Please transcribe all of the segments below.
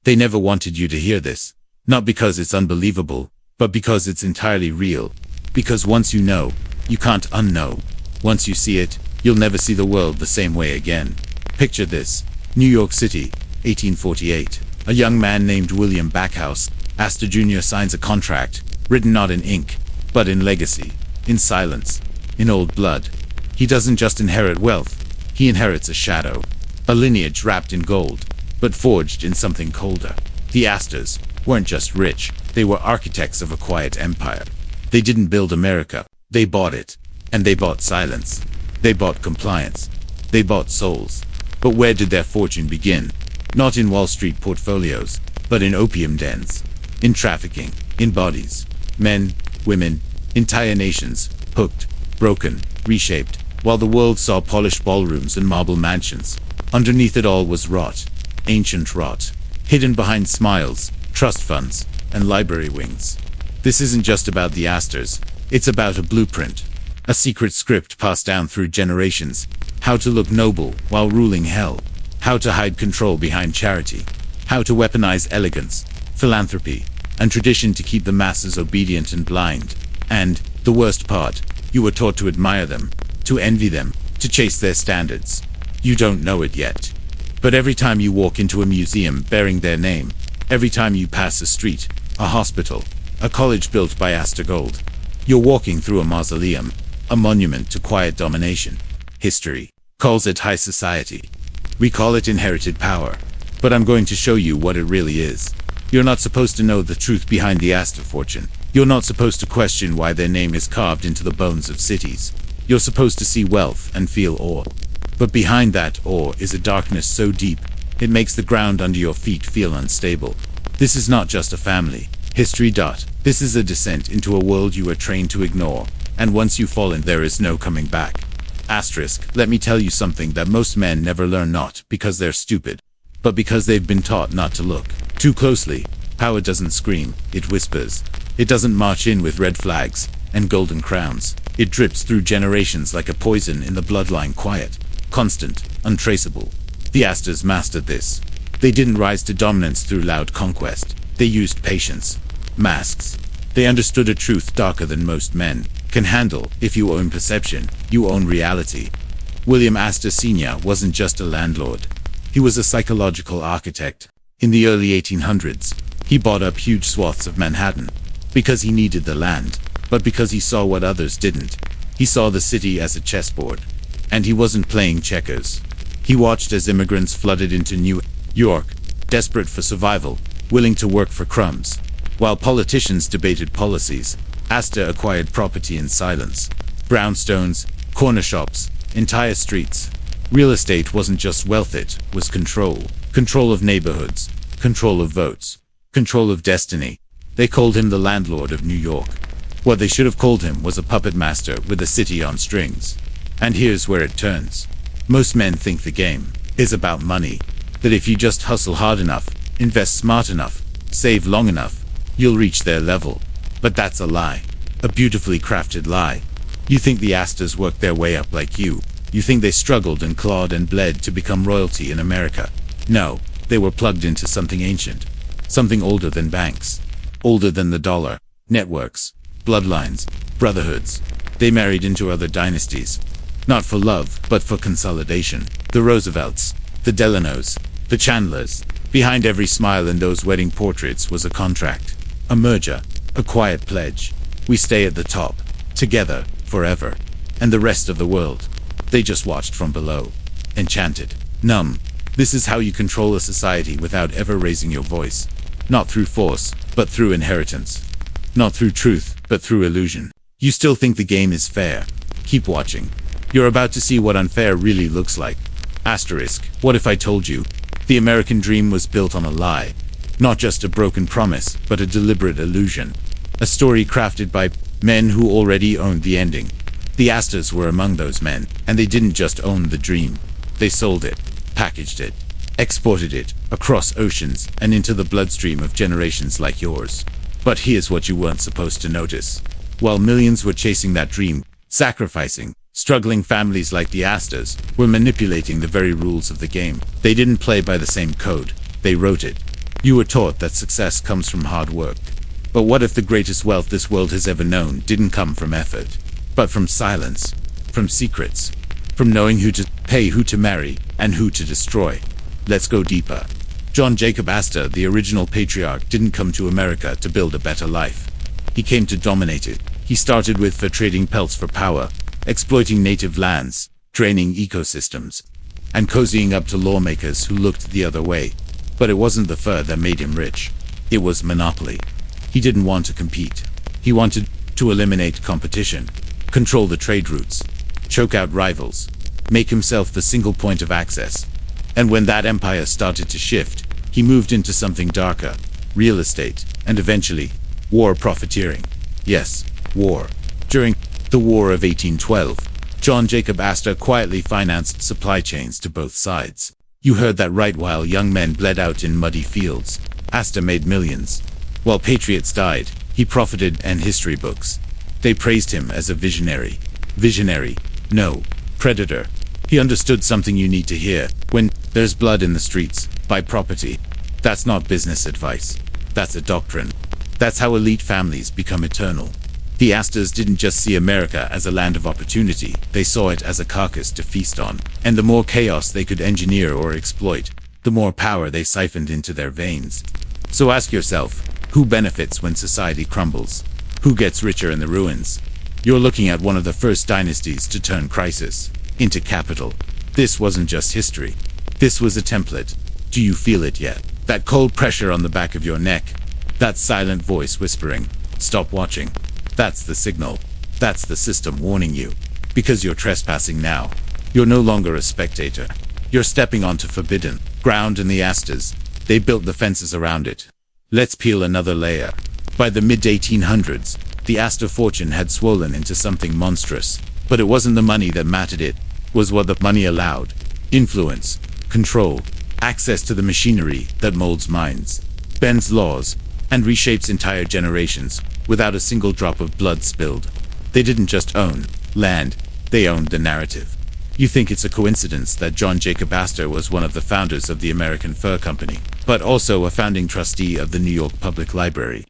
They never wanted you to hear this. Not because it's unbelievable, but because it's entirely real. Because once you know, you can't unknow. Once you see it, you'll never see the world the same way again. Picture this. New York City, 1848. A young man named William Backhouse, Astor Jr. signs a contract, written not in ink, but in legacy, in silence, in old blood. He doesn't just inherit wealth, he inherits a shadow, a lineage wrapped in gold, but forged in something colder. The Astors weren't just rich, they were architects of a quiet empire. They didn't build America, they bought it. And they bought silence. They bought compliance. They bought souls. But where did their fortune begin? Not in Wall Street portfolios, but in opium dens, in trafficking, in bodies, men, women, entire nations, hooked, broken, reshaped, while the world saw polished ballrooms and marble mansions. Underneath it all was rot, ancient rot, hidden behind smiles, trust funds, and library wings. This isn't just about the Astors, it's about a blueprint, a secret script passed down through generations, how to look noble while ruling hell, how to hide control behind charity, how to weaponize elegance, philanthropy, and tradition to keep the masses obedient and blind. And, the worst part, you were taught to admire them, to envy them, to chase their standards. You don't know it yet. But every time you walk into a museum bearing their name, every time you pass a street, a hospital, a college built by Astor Gold, you're walking through a mausoleum, a monument to quiet domination. History calls it high society. We call it inherited power. But I'm going to show you what it really is. You're not supposed to know the truth behind the Astor fortune. You're not supposed to question why their name is carved into the bones of cities. You're supposed to see wealth and feel awe. But behind that awe is a darkness so deep, it makes the ground under your feet feel unstable. This is not just a family history. This is a descent into a world you were trained to ignore, and once you fall in, there is no coming back. Asterisk, let me tell you something that most men never learn, not because they're stupid, but because they've been taught not to look too closely. Power doesn't scream, it whispers. It doesn't march in with red flags and golden crowns. It drips through generations like a poison in the bloodline, quiet, constant, untraceable. The Astors mastered this. They didn't rise to dominance through loud conquest. They used patience, masks. They understood a truth darker than most men can handle. If you own perception, you own reality. William Astor Sr. wasn't just a landlord. He was a psychological architect. In the early 1800s, he bought up huge swaths of Manhattan, because he needed the land, but because he saw what others didn't. He saw the city as a chessboard. And he wasn't playing checkers. He watched as immigrants flooded into New York, desperate for survival, willing to work for crumbs. While politicians debated policies, Astor acquired property in silence. Brownstones, corner shops, entire streets. Real estate wasn't just wealth, it was control. Control of neighborhoods, control of votes, control of destiny. They called him the landlord of New York. What they should have called him was a puppet master with a city on strings. And here's where it turns. Most men think the game is about money. That if you just hustle hard enough, invest smart enough, save long enough, you'll reach their level. But that's a lie. A beautifully crafted lie. You think the Astors worked their way up like you. You think they struggled and clawed and bled to become royalty in America. No, they were plugged into something ancient. Something older than banks. Older than the dollar. Networks. Bloodlines. Brotherhoods. They married into other dynasties. Not for love, but for consolidation. The Roosevelts. The Delanos. The Chandlers. Behind every smile in those wedding portraits was a contract. A merger. A quiet pledge. We stay at the top. Together. Forever. And the rest of the world, they just watched from below. Enchanted. Numb. This is how you control a society without ever raising your voice. Not through force, but through inheritance. Not through truth, but through illusion. You still think the game is fair? Keep watching. You're about to see what unfair really looks like. Asterisk, what if I told you? The American dream was built on a lie. Not just a broken promise, but a deliberate illusion. A story crafted by men who already owned the ending. The Astors were among those men, and they didn't just own the dream. They sold it, packaged it, exported it, across oceans and into the bloodstream of generations like yours. But here's what you weren't supposed to notice. While millions were chasing that dream, sacrificing, struggling families like the Astors were manipulating the very rules of the game. They didn't play by the same code, they wrote it. You were taught that success comes from hard work. But what if the greatest wealth this world has ever known didn't come from effort, but from silence, from secrets, from knowing who to pay, who to marry, and who to destroy? Let's go deeper. John Jacob Astor, the original patriarch, didn't come to America to build a better life. He came to dominate it. He started with trading pelts for power, exploiting native lands, draining ecosystems, and cozying up to lawmakers who looked the other way. But it wasn't the fur that made him rich. It was monopoly. He didn't want to compete. He wanted to eliminate competition, control the trade routes, choke out rivals, make himself the single point of access. And when that empire started to shift, he moved into something darker, real estate, and eventually, war profiteering. Yes, war. During the War of 1812, John Jacob Astor quietly financed supply chains to both sides. You heard that right. While young men bled out in muddy fields, Astor made millions. While patriots died, he profited, and history books, they praised him as a visionary. Visionary, no, predator. He understood something you need to hear. When there's blood in the streets, buy property. That's not business advice. That's a doctrine. That's how elite families become eternal. The Astors didn't just see America as a land of opportunity, they saw it as a carcass to feast on. And the more chaos they could engineer or exploit, the more power they siphoned into their veins. So ask yourself, who benefits when society crumbles? Who gets richer in the ruins? You're looking at one of the first dynasties to turn crisis into capital. This wasn't just history. This was a template. Do you feel it yet? That cold pressure on the back of your neck? That silent voice whispering, stop watching? That's the signal. That's the system warning you. Because you're trespassing now. You're no longer a spectator. You're stepping onto forbidden ground, in the Astors, they built the fences around it. Let's peel another layer. By the mid-1800s, the Astor fortune had swollen into something monstrous. But it wasn't the money that mattered, it was what the money allowed. Influence, control, access to the machinery that molds minds, bends laws, and reshapes entire generations without a single drop of blood spilled. They didn't just own land, they owned the narrative. You think it's a coincidence that John Jacob Astor was one of the founders of the American Fur Company, but also a founding trustee of the New York Public Library.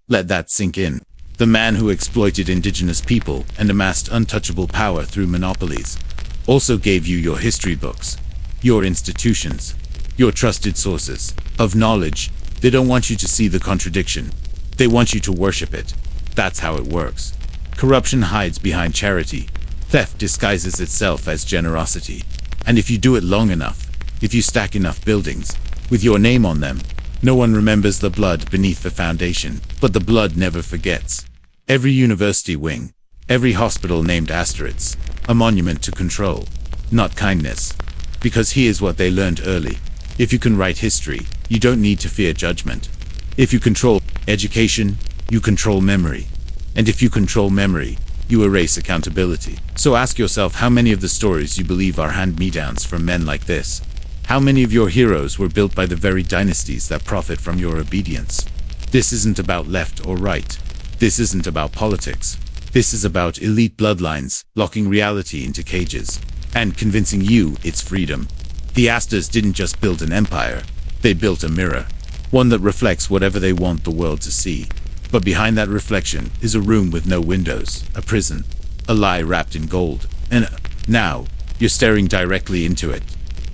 Let that sink in. The man who exploited indigenous people and amassed untouchable power through monopolies also gave you your history books, your institutions, your trusted sources of knowledge. They don't want you to see the contradiction. They want you to worship it. That's how it works. Corruption hides behind charity. Theft disguises itself as generosity. And if you do it long enough, if you stack enough buildings with your name on them, no one remembers the blood beneath the foundation. But the blood never forgets. Every university wing, every hospital named Astors, a monument to control, not kindness. Because here's what they learned early. If you can write history, you don't need to fear judgment. If you control education, you control memory. And if you control memory, you erase accountability. So ask yourself how many of the stories you believe are hand-me-downs from men like this. How many of your heroes were built by the very dynasties that profit from your obedience? This isn't about left or right. This isn't about politics. This is about elite bloodlines, locking reality into cages, and convincing you it's freedom. The Astors didn't just build an empire, they built a mirror. One that reflects whatever they want the world to see. But behind that reflection is a room with no windows, a prison, a lie wrapped in gold. And now, you're staring directly into it.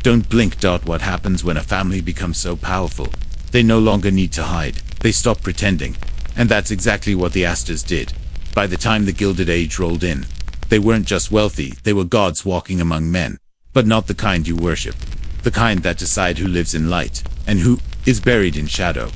Don't blink. What happens when a family becomes so powerful? They no longer need to hide. They stop pretending. And that's exactly what the Astors did. By the time the Gilded Age rolled in, they weren't just wealthy, they were gods walking among men. But not the kind you worship. The kind that decide who lives in light, and who is buried in shadow.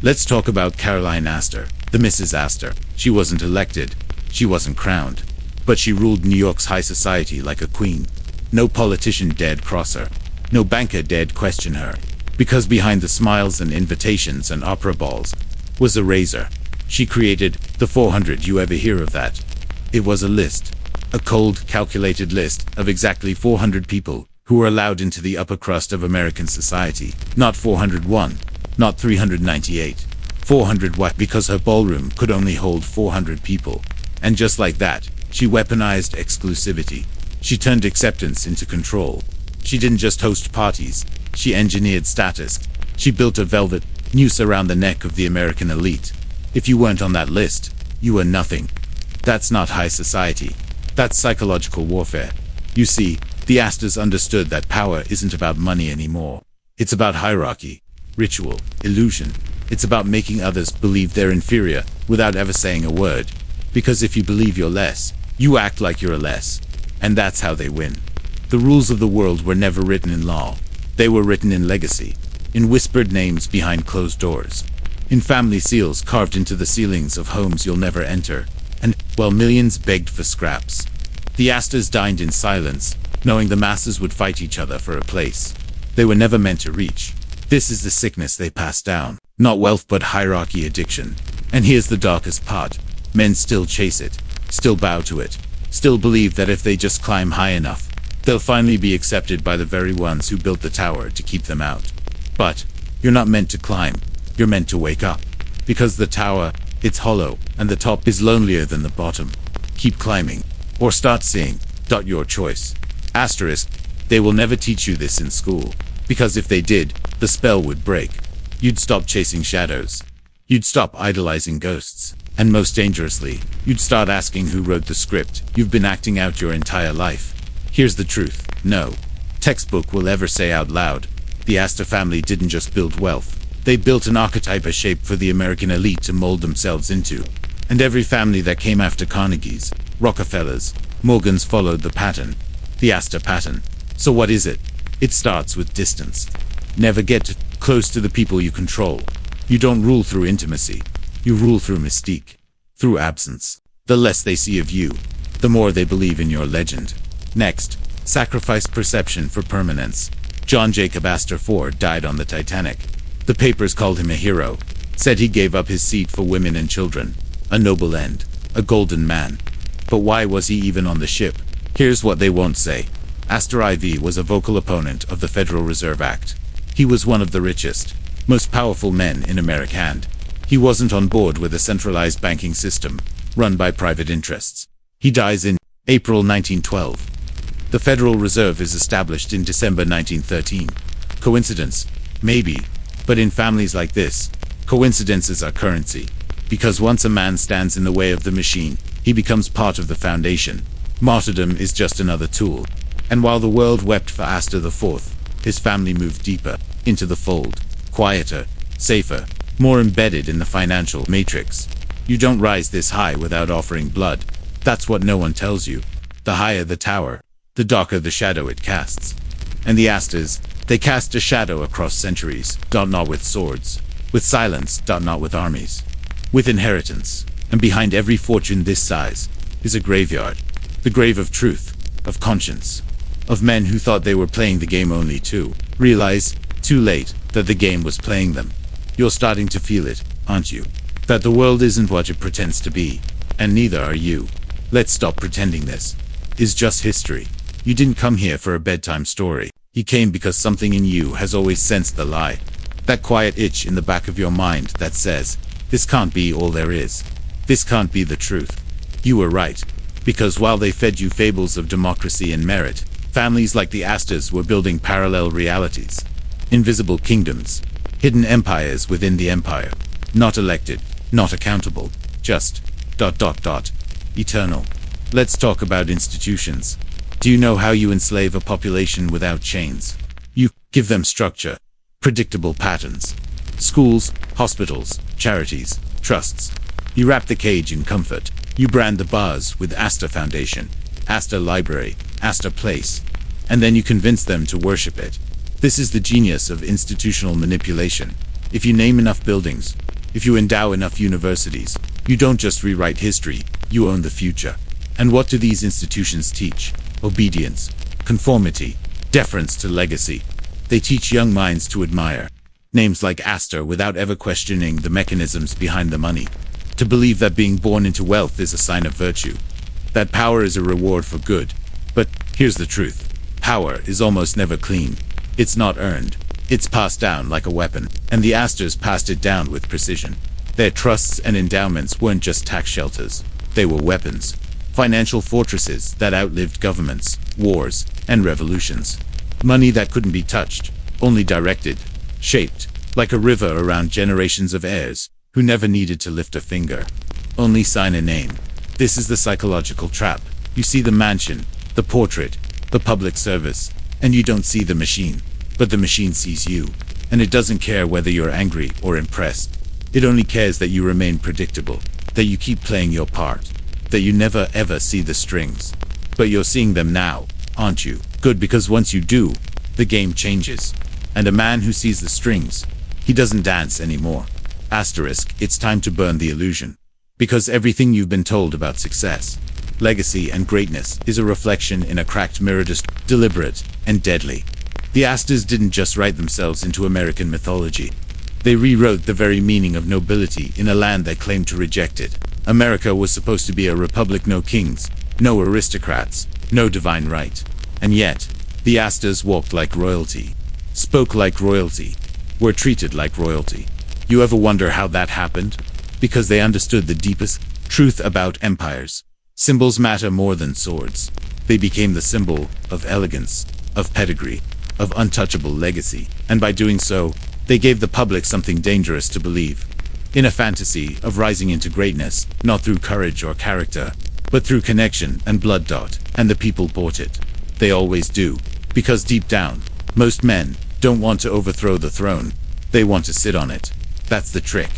Let's talk about Caroline Astor, the Mrs. Astor. She wasn't elected, she wasn't crowned, but she ruled New York's high society like a queen. No politician dared cross her, no banker dared question her, because behind the smiles and invitations and opera balls was a razor. She created the 400. You ever hear of that? It was a list, a cold, calculated list of exactly 400 people who were allowed into the upper crust of American society. Not 401, not 398, 400. Why? Because her ballroom could only hold 400 people. And just like that, she weaponized exclusivity. She turned acceptance into control. She didn't just host parties, she engineered status. She built a velvet noose around the neck of the American elite. If you weren't on that list, you were nothing. That's not high society. That's psychological warfare. You see, the Astors understood that power isn't about money anymore. It's about hierarchy, ritual, illusion. It's about making others believe they're inferior without ever saying a word. Because if you believe you're less, you act like you're less. And that's how they win. The rules of the world were never written in law. They were written in legacy, in whispered names behind closed doors, in family seals carved into the ceilings of homes you'll never enter, and, while millions begged for scraps, the Astors dined in silence, knowing the masses would fight each other for a place they were never meant to reach. This is the sickness they passed down, not wealth but hierarchy addiction. And here's the darkest part. Men still chase it, still bow to it, still believe that if they just climb high enough, they'll finally be accepted by the very ones who built the tower to keep them out. But you're not meant to climb, you're meant to wake up. Because the tower, it's hollow, and the top is lonelier than the bottom. Keep climbing, or start seeing. Your choice. Asterisk, they will never teach you this in school. Because if they did, the spell would break. You'd stop chasing shadows. You'd stop idolizing ghosts. And most dangerously, you'd start asking who wrote the script you've been acting out your entire life. Here's the truth. No textbook will ever say out loud, the Astor family didn't just build wealth. They built an archetype, a shape for the American elite to mold themselves into. And every family that came after Carnegie's, Rockefellers, Morgans followed the pattern. The Astor pattern. So what is it? It starts with distance. Never get close to the people you control. You don't rule through intimacy. You rule through mystique. Through absence. The less they see of you, the more they believe in your legend. Next, sacrifice perception for permanence. John Jacob Astor IV died on the Titanic. The papers called him a hero, said he gave up his seat for women and children. A noble end. A golden man. But why was he even on the ship? Here's what they won't say. Astor IV was a vocal opponent of the Federal Reserve Act. He was one of the richest, most powerful men in America. He wasn't on board with a centralized banking system, run by private interests. He dies in April 1912. The Federal Reserve is established in December 1913. Coincidence? Maybe. But in families like this, coincidences are currency. Because once a man stands in the way of the machine, he becomes part of the foundation. Martyrdom is just another tool. And while the world wept for Astor IV, his family moved deeper into the fold, quieter, safer, more embedded in the financial matrix. You don't rise this high without offering blood. That's what no one tells you. The higher the tower, the darker the shadow it casts. And the Astors, they cast a shadow across centuries, not with swords, with silence, not with armies, with inheritance. And behind every fortune this size is a graveyard, the grave of truth, of conscience, of men who thought they were playing the game only to realize, too late, that the game was playing them. You're starting to feel it, aren't you? That the world isn't what it pretends to be, and neither are you. Let's stop pretending this is just history. You didn't come here for a bedtime story. You came because something in you has always sensed the lie. That quiet itch in the back of your mind that says, this can't be all there is. This can't be the truth. You were right. Because while they fed you fables of democracy and merit, families like the Astors were building parallel realities. Invisible kingdoms. Hidden empires within the empire. Not elected, not accountable, just ... eternal. Let's talk about institutions. Do you know how you enslave a population without chains? You give them structure, predictable patterns. Schools, hospitals, charities, trusts. You wrap the cage in comfort. You brand the bars with Astor Foundation, Astor Library, Astor Place. And then you convince them to worship it. This is the genius of institutional manipulation. If you name enough buildings, if you endow enough universities, you don't just rewrite history, you own the future. And what do these institutions teach? Obedience, conformity, deference to legacy. They teach young minds to admire names like Astor without ever questioning the mechanisms behind the money. To believe that being born into wealth is a sign of virtue. That power is a reward for good. But here's the truth. Power is almost never clean. It's not earned. It's passed down like a weapon. And the Astors passed it down with precision. Their trusts and endowments weren't just tax shelters. They were weapons. Financial fortresses that outlived governments, wars, and revolutions. Money that couldn't be touched, only directed, shaped, like a river around generations of heirs who never needed to lift a finger. Only sign a name. This is the psychological trap. You see the mansion, the portrait, the public service, and you don't see the machine. But the machine sees you, and it doesn't care whether you're angry or impressed. It only cares that you remain predictable, that you keep playing your part, that you never ever see the strings. But you're seeing them now, aren't you? Good, because once you do, the game changes. And a man who sees the strings, he doesn't dance anymore. Asterisk, it's time to burn the illusion. Because everything you've been told about success, legacy, and greatness is a reflection in a cracked mirror, deliberate and deadly. The Astors didn't just write themselves into American mythology. They rewrote the very meaning of nobility in a land that claimed to reject it. America was supposed to be a republic, no kings, no aristocrats, no divine right. And yet, the Astors walked like royalty, spoke like royalty, were treated like royalty. You ever wonder how that happened? Because they understood the deepest truth about empires. Symbols matter more than swords. They became the symbol of elegance, of pedigree, of untouchable legacy, and by doing so, they gave the public something dangerous to believe. In a fantasy of rising into greatness, not through courage or character, but through connection and blood. And the people bought it. They always do. Because deep down, most men don't want to overthrow the throne. They want to sit on it. That's the trick.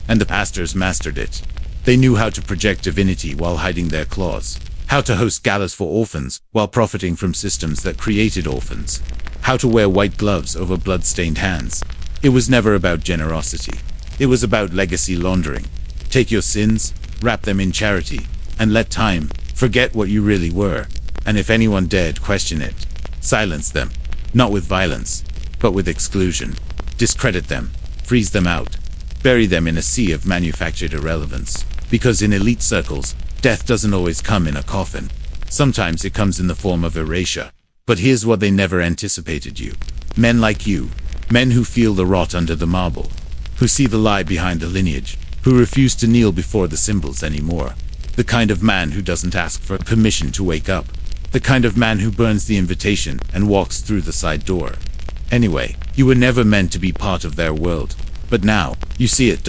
And the Astors mastered it. They knew how to project divinity while hiding their claws. How to host galas for orphans while profiting from systems that created orphans. How to wear white gloves over blood-stained hands. It was never about generosity. It was about legacy laundering. Take your sins, wrap them in charity, and let time forget what you really were. And if anyone dared question it, silence them. Not with violence, but with exclusion. Discredit them, freeze them out, bury them in a sea of manufactured irrelevance. Because in elite circles, death doesn't always come in a coffin. Sometimes it comes in the form of erasure. But here's what they never anticipated: you. Men like you. Men who feel the rot under the marble. Who see the lie behind the lineage. Who refuse to kneel before the symbols anymore. The kind of man who doesn't ask for permission to wake up. The kind of man who burns the invitation and walks through the side door. Anyway, you were never meant to be part of their world. But now, you see it.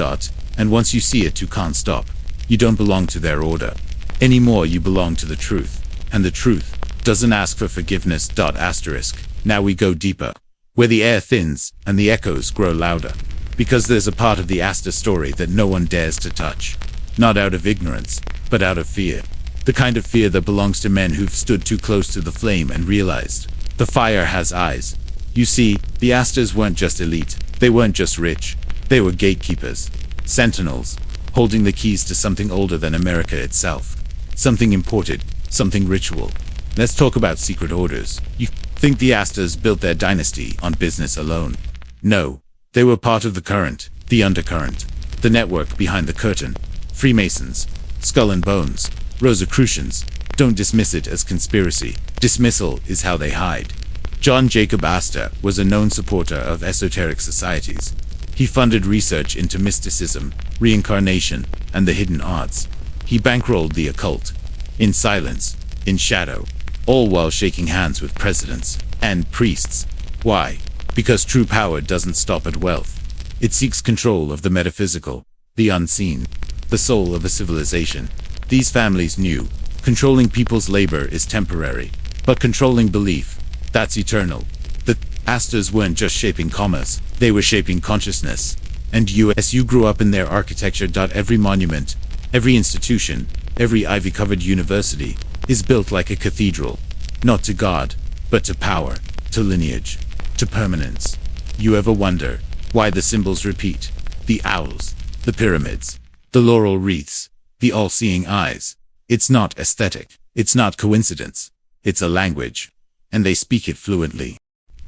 And once you see it, you can't stop. You don't belong to their order. Anymore, you belong to the truth. And the truth doesn't ask for forgiveness. Asterisk. Now we go deeper. Where the air thins and the echoes grow louder. Because there's a part of the Astor story that no one dares to touch. Not out of ignorance, but out of fear. The kind of fear that belongs to men who've stood too close to the flame and realized the fire has eyes. You see, the Astors weren't just elite. They weren't just rich. They were gatekeepers. Sentinels. Holding the keys to something older than America itself. Something imported. Something ritual. Let's talk about secret orders. You think the Astors built their dynasty on business alone? No. They were part of the current, the undercurrent, the network behind the curtain. Freemasons, Skull and Bones, Rosicrucians. Don't dismiss it as conspiracy. Dismissal is how they hide. John Jacob Astor was a known supporter of esoteric societies. He funded research into mysticism, reincarnation, and the hidden arts. He bankrolled the occult. In silence, in shadow, all while shaking hands with presidents and priests. Why? Because true power doesn't stop at wealth. It seeks control of the metaphysical, the unseen, the soul of a civilization. These families knew, controlling people's labor is temporary, but controlling belief, that's eternal. The Astors weren't just shaping commerce, they were shaping consciousness. And as you grew up in their architecture. Every monument, every institution, every ivy-covered university is built like a cathedral, not to God, but to power, to lineage, to permanence. You ever wonder why the symbols repeat? The owls, the pyramids, the laurel wreaths, the all-seeing eyes. It's not aesthetic. It's not coincidence. It's a language. And they speak it fluently.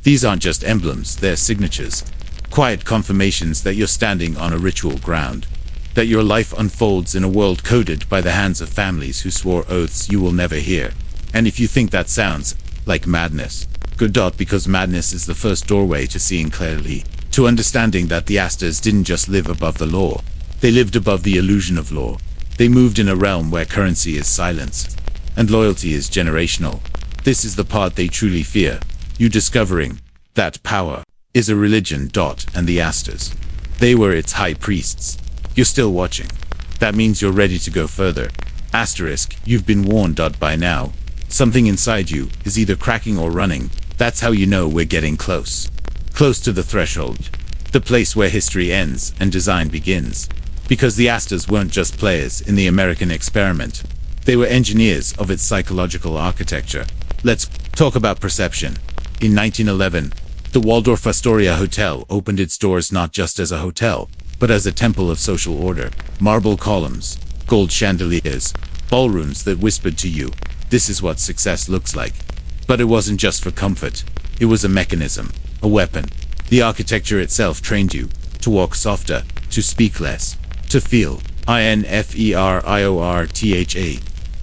These aren't just emblems, they're signatures. Quiet confirmations that you're standing on a ritual ground. That your life unfolds in a world coded by the hands of families who swore oaths you will never hear. And if you think that sounds like madness, good. Because madness is the first doorway to seeing clearly, to understanding that the Astors didn't just live above the law. They lived above the illusion of law. They moved in a realm where currency is silence, and loyalty is generational. This is the part they truly fear. You discovering that power, is a religion. And the Astors. They were its high priests. You're still watching. That means you're ready to go further. Asterisk, you've been warned. By now, something inside you is either cracking or running. That's how you know we're getting close. Close to the threshold. The place where history ends and design begins. Because the Astors weren't just players in the American experiment. They were engineers of its psychological architecture. Let's talk about perception. In 1911, the Waldorf Astoria Hotel opened its doors not just as a hotel, but as a temple of social order. Marble columns, gold chandeliers, ballrooms that whispered to you, this is what success looks like. But it wasn't just for comfort. It was a mechanism, a weapon. The architecture itself trained you to walk softer, to speak less, to feel. INFERIORTHA.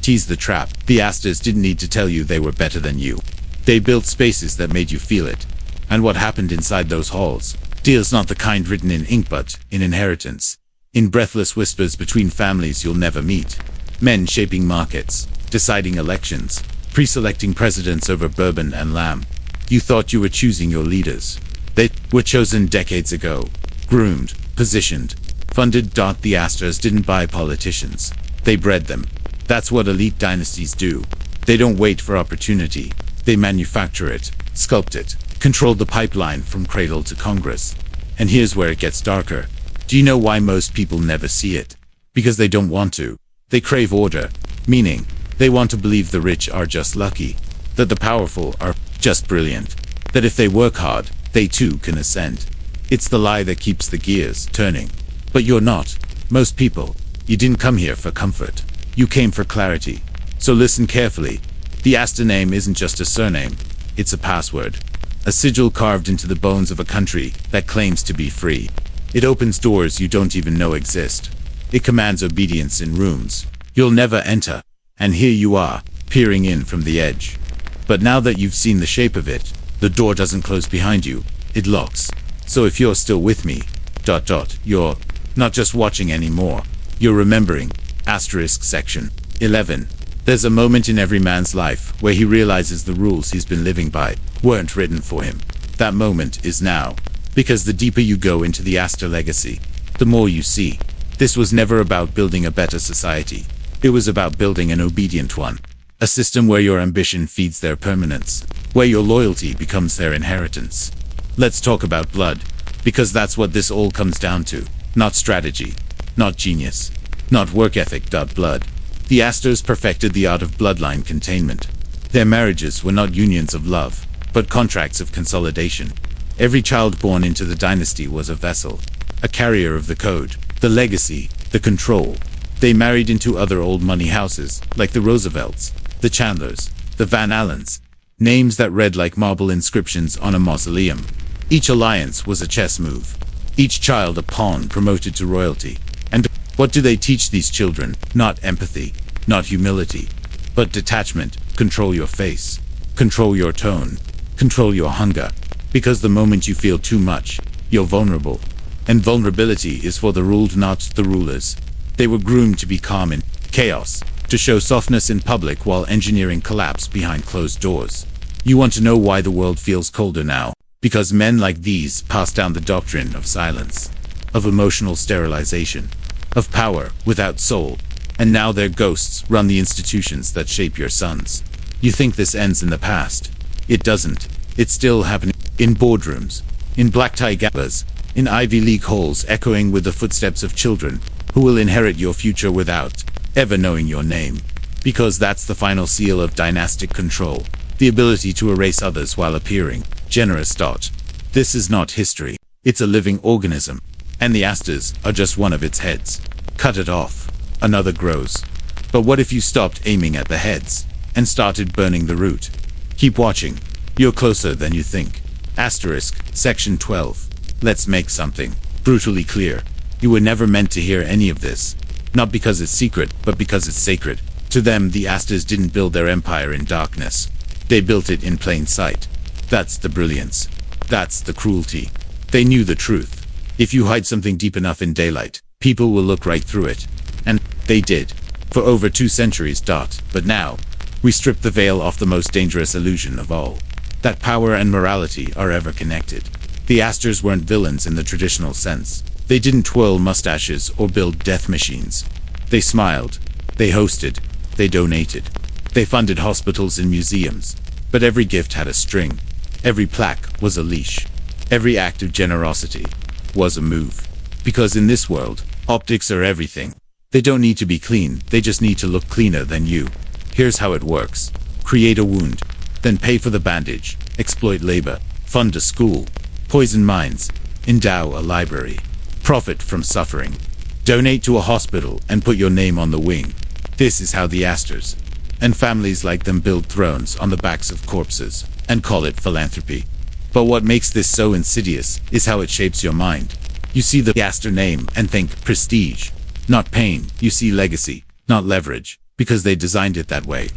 Tease the trap. The Astors didn't need to tell you they were better than you. They built spaces that made you feel it. And what happened inside those halls? Deals not the kind written in ink but in inheritance. In breathless whispers between families you'll never meet. Men shaping markets, deciding elections, pre-selecting presidents over bourbon and lamb. You thought you were choosing your leaders. They were chosen decades ago. Groomed, positioned, funded. The Astors didn't buy politicians. They bred them. That's what elite dynasties do. They don't wait for opportunity. They manufacture it, sculpt it, control the pipeline from cradle to Congress. And here's where it gets darker. Do you know why most people never see it? Because they don't want to. They crave order, meaning they want to believe the rich are just lucky, that the powerful are just brilliant, that if they work hard, they too can ascend. It's the lie that keeps the gears turning. But you're not. Most people, you didn't come here for comfort. You came for clarity. So listen carefully. The Astor name isn't just a surname. It's a password. A sigil carved into the bones of a country that claims to be free. It opens doors you don't even know exist. It commands obedience in rooms you'll never enter. And here you are, peering in from the edge. But now that you've seen the shape of it, the door doesn't close behind you. It locks. So if you're still with me, you're not just watching anymore. You're remembering. Asterisk section 11. There's a moment in every man's life where he realizes the rules he's been living by weren't written for him. That moment is now. Because the deeper you go into the Astor legacy, the more you see. This was never about building a better society. It was about building an obedient one. A system where your ambition feeds their permanence, where your loyalty becomes their inheritance. Let's talk about blood, because that's what this all comes down to. Not strategy, not genius, not work ethic. Blood. The Astors perfected the art of bloodline containment. Their marriages were not unions of love, but contracts of consolidation. Every child born into the dynasty was a vessel, a carrier of the code, the legacy, the control. They married into other old money houses, like the Roosevelts, the Chandlers, the Van Allens, names that read like marble inscriptions on a mausoleum. Each alliance was a chess move, each child a pawn promoted to royalty. And what do they teach these children? Not empathy, not humility, but detachment. Control your face, control your tone, control your hunger. Because the moment you feel too much, you're vulnerable. And vulnerability is for the ruled, not the rulers. They were groomed to be calm in chaos, to show softness in public while engineering collapse behind closed doors. You want to know why the world feels colder now? Because men like these pass down the doctrine of silence, of emotional sterilization, of power without soul. And now their ghosts run the institutions that shape your sons. You think this ends in the past? It doesn't. It's still happening in boardrooms, in black tie galas, in Ivy League halls, echoing with the footsteps of children who will inherit your future without ever knowing your name. Because that's the final seal of dynastic control, the ability to erase others while appearing generous. This is not history. It's a living organism. And the Astors are just one of its heads. Cut it off. Another grows. But what if you stopped aiming at the heads and started burning the root? Keep watching. You're closer than you think. Asterisk, section 12. Let's make something brutally clear. You were never meant to hear any of this. Not because it's secret, but because it's sacred. To them, the Astors didn't build their empire in darkness. They built it in plain sight. That's the brilliance. That's the cruelty. They knew the truth. If you hide something deep enough in daylight, people will look right through it. And they did. For over 2 centuries. But now, we strip the veil off the most dangerous illusion of all. That power and morality are ever connected. The Astors weren't villains in the traditional sense. They didn't twirl mustaches or build death machines. They smiled. They hosted. They donated. They funded hospitals and museums. But every gift had a string. Every plaque was a leash. Every act of generosity was a move. Because in this world, optics are everything. They don't need to be clean, they just need to look cleaner than you. Here's how it works. Create a wound, then pay for the bandage, exploit labor, fund a school, poison minds, endow a library, profit from suffering, donate to a hospital and put your name on the wing. This is how the Astors and families like them build thrones on the backs of corpses and call it philanthropy. But what makes this so insidious is how it shapes your mind. You see the Astor name and think prestige, not pain. You see legacy, not leverage, because they designed it that way.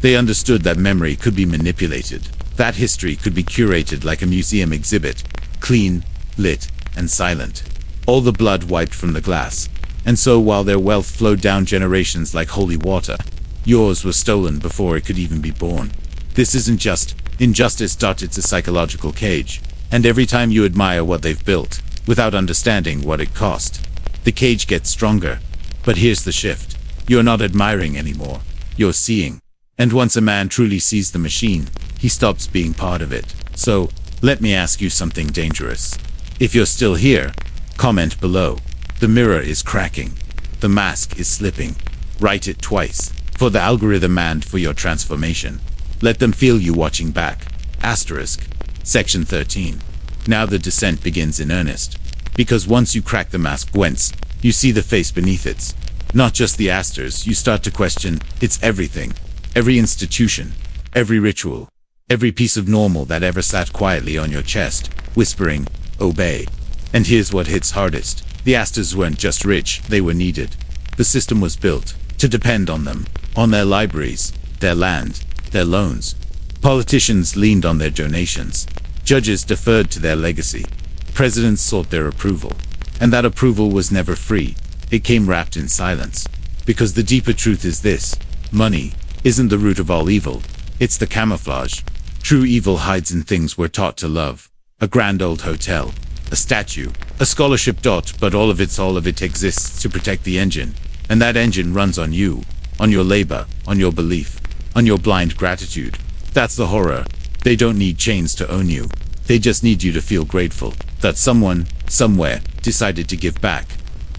They understood that memory could be manipulated, that history could be curated like a museum exhibit, clean, lit, and silent. All the blood wiped from the glass. And so while their wealth flowed down generations like holy water, yours was stolen before it could even be born. This isn't just injustice. It's a psychological cage. And every time you admire what they've built, without understanding what it cost, the cage gets stronger. But here's the shift. You're not admiring anymore. You're seeing. And once a man truly sees the machine, he stops being part of it. So, let me ask you something dangerous. If you're still here, comment below. The mirror is cracking. The mask is slipping. Write it twice. For the algorithm and for your transformation. Let them feel you watching back. Asterisk. Section 13. Now the descent begins in earnest. Because once you crack the mask once, you see the face beneath it. Not just the Astors, you start to question, it's everything. Every institution, every ritual, every piece of normal that ever sat quietly on your chest, whispering, obey. And here's what hits hardest. The Astors weren't just rich, they were needed. The system was built to depend on them, on their libraries, their land, their loans. Politicians leaned on their donations. Judges deferred to their legacy. Presidents sought their approval. And that approval was never free. It came wrapped in silence. Because the deeper truth is this: money isn't the root of all evil. It's the camouflage. True evil hides in things we're taught to love. A grand old hotel, a statue, a scholarship. But all of it exists to protect the engine. And that engine runs on you, on your labor, on your belief, on your blind gratitude. That's the horror. They don't need chains to own you. They just need you to feel grateful that someone, somewhere, decided to give back.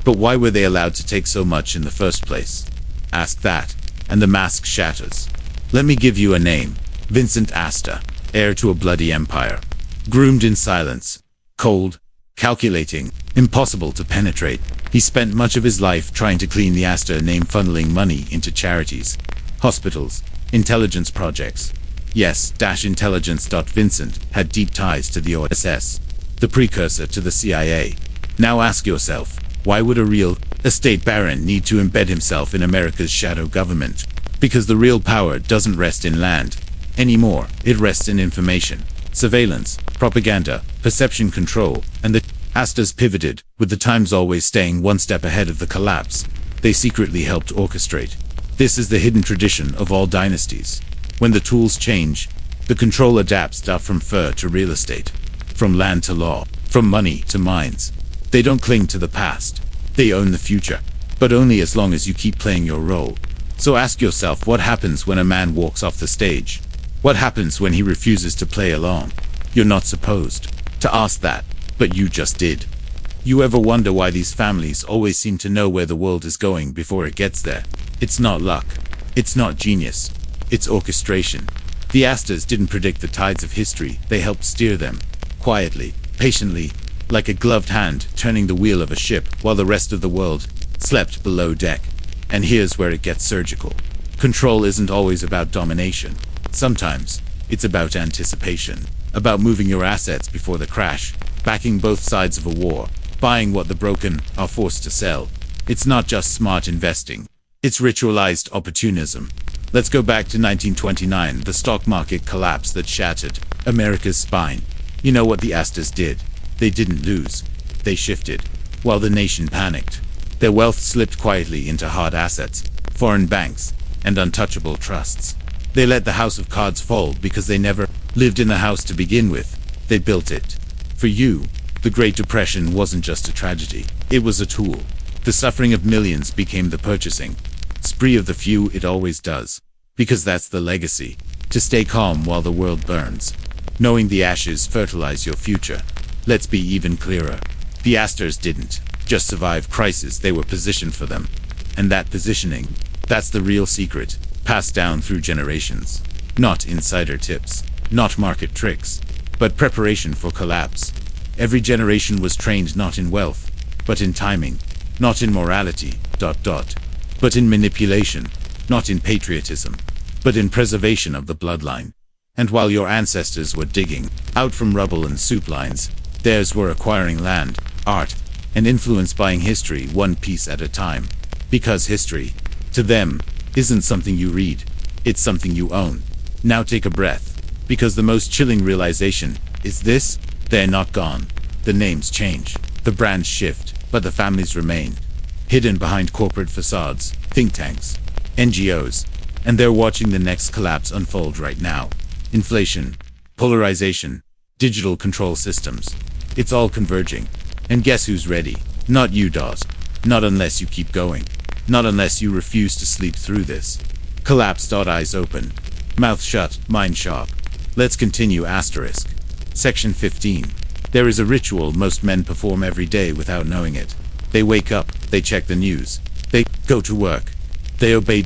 But why were they allowed to take so much in the first place? Ask that, and the mask shatters. Let me give you a name. Vincent Astor, heir to a bloody empire. Groomed in silence. Cold, calculating, impossible to penetrate. He spent much of his life trying to clean the Astor name, funneling money into charities, hospitals, intelligence projects. Yes, intelligence. Vincent had deep ties to the OSS, the precursor to the CIA. Now ask yourself, why would a real estate baron need to embed himself in America's shadow government? Because the real power doesn't rest in land anymore. It rests in information, surveillance, propaganda, perception control, and the Astors pivoted, with the Times always staying one step ahead of the collapse. They secretly helped orchestrate. This is the hidden tradition of all dynasties. When the tools change, the control adapts. From fur to real estate, from land to law, from money to mines. They don't cling to the past. They own the future, but only as long as you keep playing your role. So ask yourself, what happens when a man walks off the stage? What happens when he refuses to play along? You're not supposed to ask that, but you just did. You ever wonder why these families always seem to know where the world is going before it gets there? It's not luck. It's not genius. It's orchestration. The Astors didn't predict the tides of history, they helped steer them. Quietly, patiently, like a gloved hand turning the wheel of a ship while the rest of the world slept below deck. And here's where it gets surgical. Control isn't always about domination. Sometimes, it's about anticipation. About moving your assets before the crash, backing both sides of a war, buying what the broken are forced to sell. It's not just smart investing. It's ritualized opportunism. Let's go back to 1929, the stock market collapse that shattered America's spine. You know what the Astors did? They didn't lose. They shifted. While the nation panicked, their wealth slipped quietly into hard assets, foreign banks, and untouchable trusts. They let the house of cards fall because they never lived in the house to begin with. They built it. For you, the Great Depression wasn't just a tragedy. It was a tool. The suffering of millions became the purchasing spree of the few. It always does. Because that's the legacy. To stay calm while the world burns. Knowing the ashes fertilize your future. Let's be even clearer. The Astors didn't just survive crises, they were positioned for them. And that positioning, that's the real secret, passed down through generations. Not insider tips, not market tricks, but preparation for collapse. Every generation was trained not in wealth, but in timing, not in morality, but in manipulation, not in patriotism, but in preservation of the bloodline. And while your ancestors were digging out from rubble and soup lines, theirs were acquiring land, art, and influence, buying history one piece at a time. Because history, to them, isn't something you read, it's something you own. Now take a breath, because the most chilling realization is this: they're not gone. The names change, the brands shift, but the families remain. Hidden behind corporate facades, think tanks, NGOs, and they're watching the next collapse unfold right now. Inflation, polarization, digital control systems. It's all converging. And guess who's ready? Not you, Dot. Not unless you keep going. Not unless you refuse to sleep through this. Collapse. Eyes open. Mouth shut, mind sharp. Let's continue. Asterisk. Section 15. There is a ritual most men perform every day without knowing it. They wake up, they check the news, they go to work, they obey.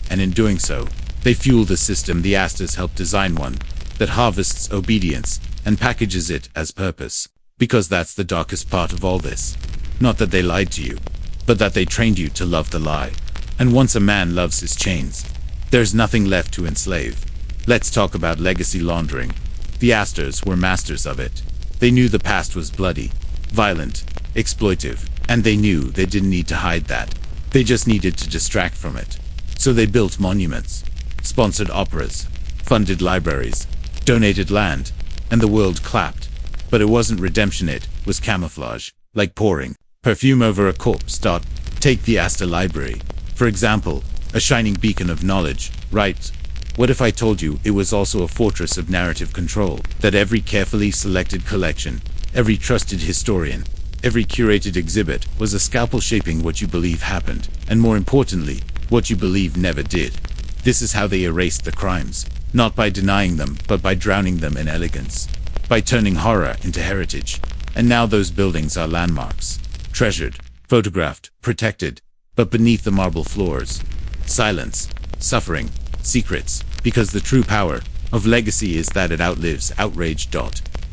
And in doing so, they fuel the system. The Astors help design one that harvests obedience and packages it as purpose. Because that's the darkest part of all this. Not that they lied to you, but that they trained you to love the lie. And once a man loves his chains, there's nothing left to enslave. Let's talk about legacy laundering. The Astors were masters of it. They knew the past was bloody, violent, exploitive, and they knew they didn't need to hide that. They just needed to distract from it. So they built monuments, sponsored operas, funded libraries, donated land, and the world clapped. But it wasn't redemption, it was camouflage, like pouring perfume over a corpse. Take the Astor Library, for example, a shining beacon of knowledge, right? What if I told you it was also a fortress of narrative control, that every carefully selected collection, every trusted historian, every curated exhibit was a scalpel shaping what you believe happened, and more importantly, what you believe never did. This is how they erased the crimes, not by denying them, but by drowning them in elegance. By turning horror into heritage. And now those buildings are landmarks. Treasured, photographed, protected. But beneath the marble floors, silence, suffering, secrets. Because the true power of legacy is that it outlives outrage.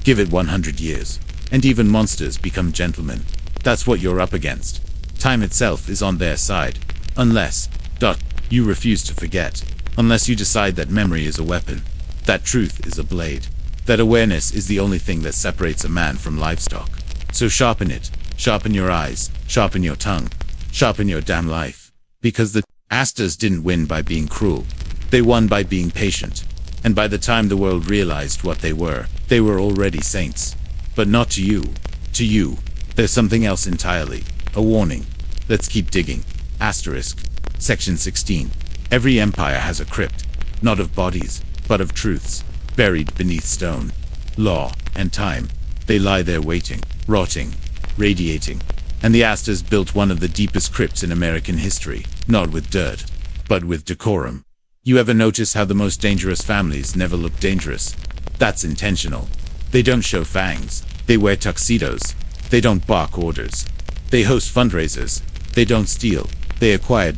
Give it 100 years. And even monsters become gentlemen. That's what you're up against. Time itself is on their side. Unless, you refuse to forget. Unless you decide that memory is a weapon. That truth is a blade. That awareness is the only thing that separates a man from livestock. So sharpen it, sharpen your eyes, sharpen your tongue, sharpen your damn life. Because the Astors didn't win by being cruel. They won by being patient. And by the time the world realized what they were already saints. But not to you. To you, there's something else entirely. A warning. Let's keep digging. Asterisk. Section 16. Every empire has a crypt. Not of bodies, but of truths. Buried beneath stone, law, and time. They lie there waiting, rotting, radiating. And the Astors built one of the deepest crypts in American history, not with dirt, but with decorum. You ever notice how the most dangerous families never look dangerous? That's intentional. They don't show fangs. They wear tuxedos. They don't bark orders. They host fundraisers. They don't steal. They acquire.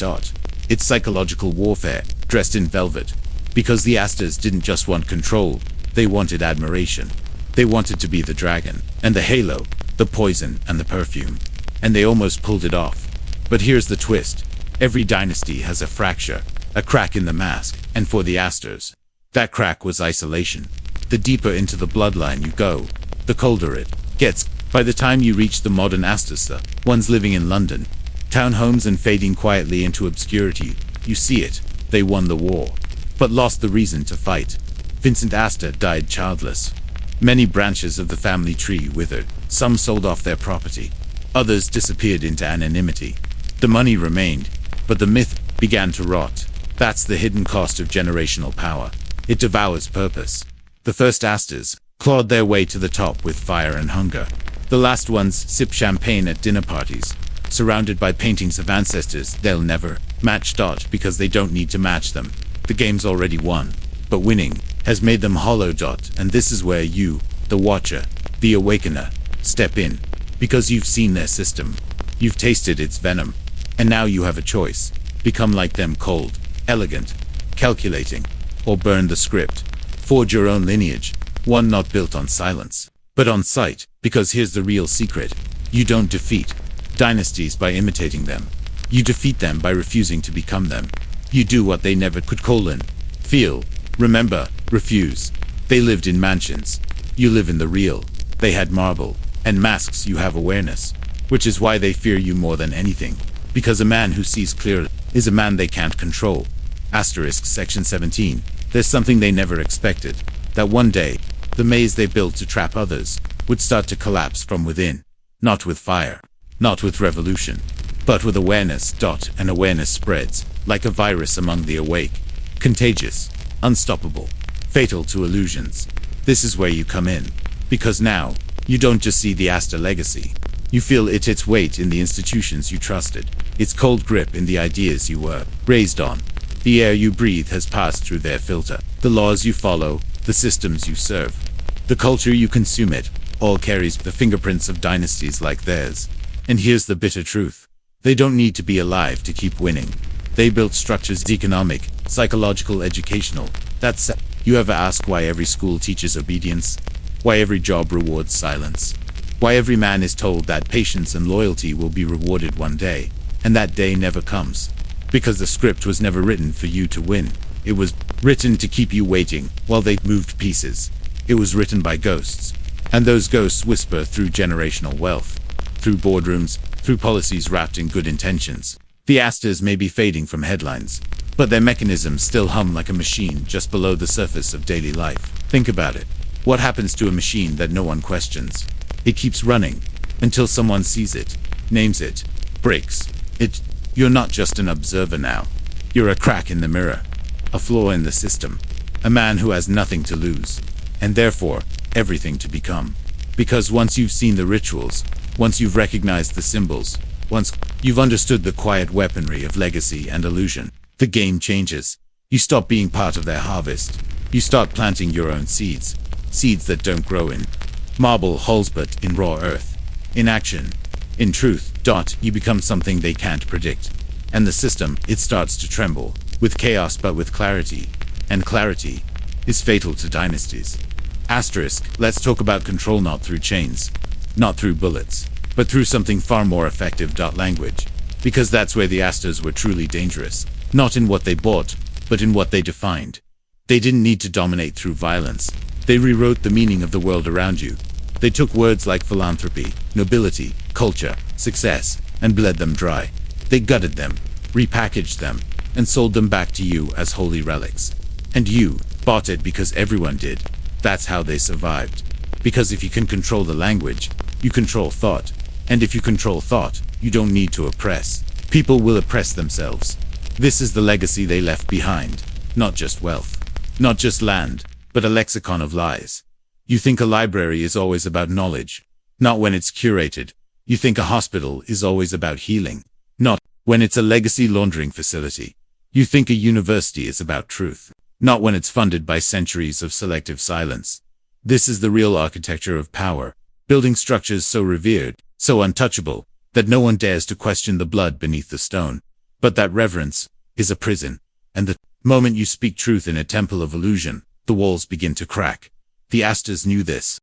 It's psychological warfare, dressed in velvet. Because the Astors didn't just want control, they wanted admiration. They wanted to be the dragon, and the halo, the poison, and the perfume. And they almost pulled it off. But here's the twist. Every dynasty has a fracture, a crack in the mask, and for the Astors, that crack was isolation. The deeper into the bloodline you go, the colder it gets. By the time you reach the modern Astors, the ones living in London, townhomes and fading quietly into obscurity, you see it. They won the war, but lost the reason to fight. Vincent Astor died childless. Many branches of the family tree withered. Some sold off their property. Others disappeared into anonymity. The money remained, but the myth began to rot. That's the hidden cost of generational power. It devours purpose. The first Astors, clawed their way to the top with fire and hunger. The last ones sip champagne at dinner parties, surrounded by paintings of ancestors they'll never match. Because they don't need to match them. The game's already won. But winning has made them hollow. And this is where you, the Watcher, the Awakener, step in. Because you've seen their system. You've tasted its venom. And now you have a choice. Become like them, cold, elegant, calculating, or burn the script. Forge your own lineage, one not built on silence, but on sight. Because here's the real secret. You don't defeat dynasties by imitating them. You defeat them by refusing to become them. You do what they never could: feel, remember, refuse. They lived in mansions. You live in the real. They had marble and masks. You have awareness, which is why they fear you more than anything. Because a man who sees clearly is a man they can't control. Asterisk section 17. There's something they never expected. That one day, the maze they built to trap others would start to collapse from within. Not with fire, not with revolution, but with awareness. And awareness spreads like a virus among the awake. Contagious, unstoppable, fatal to illusions. This is where you come in. Because now, you don't just see the Astor legacy. You feel its weight in the institutions you trusted. Its cold grip in the ideas you were raised on. The air you breathe has passed through their filter. The laws you follow, the systems you serve, the culture you consume, it all carries the fingerprints of dynasties like theirs. And here's the bitter truth. They don't need to be alive to keep winning. They built structures: economic, psychological, educational. That's it. You ever ask why every school teaches obedience? Why every job rewards silence? Why every man is told that patience and loyalty will be rewarded one day, and that day never comes? Because the script was never written for you to win. It was written to keep you waiting while they moved pieces. It was written by ghosts. And those ghosts whisper through generational wealth, through boardrooms, through policies wrapped in good intentions. The Astors may be fading from headlines, but their mechanisms still hum like a machine just below the surface of daily life. Think about it. What happens to a machine that no one questions? It keeps running until someone sees it, names it, breaks it. You're not just an observer now. You're a crack in the mirror, a flaw in the system, a man who has nothing to lose, and therefore everything to become. Because once you've seen the rituals, once you've recognized the symbols, once you've understood the quiet weaponry of legacy and illusion, the game changes. You stop being part of their harvest. You start planting your own seeds. Seeds that don't grow in marble halls but in raw earth. In action. In truth. You become something they can't predict. And the system, it starts to tremble. With chaos but with clarity. And clarity is fatal to dynasties. Asterisk, let's talk about control, not through chains, not through bullets, but through something far more effective. Language. Because that's where the Astors were truly dangerous. Not in what they bought, but in what they defined. They didn't need to dominate through violence. They rewrote the meaning of the world around you. They took words like philanthropy, nobility, culture, success, and bled them dry. They gutted them, repackaged them, and sold them back to you as holy relics. And you bought it because everyone did. That's how they survived. Because if you can control the language, you control thought. And if you control thought, you don't need to oppress. People will oppress themselves. This is the legacy they left behind. Not just wealth, not just land, but a lexicon of lies. You think a library is always about knowledge, not when it's curated. You think a hospital is always about healing, not when it's a legacy laundering facility. You think a university is about truth, not when it's funded by centuries of selective silence. This is the real architecture of power, building structures so revered, so untouchable, that no one dares to question the blood beneath the stone. But that reverence is a prison, and the moment you speak truth in a temple of illusion, the walls begin to crack. The Astors knew this.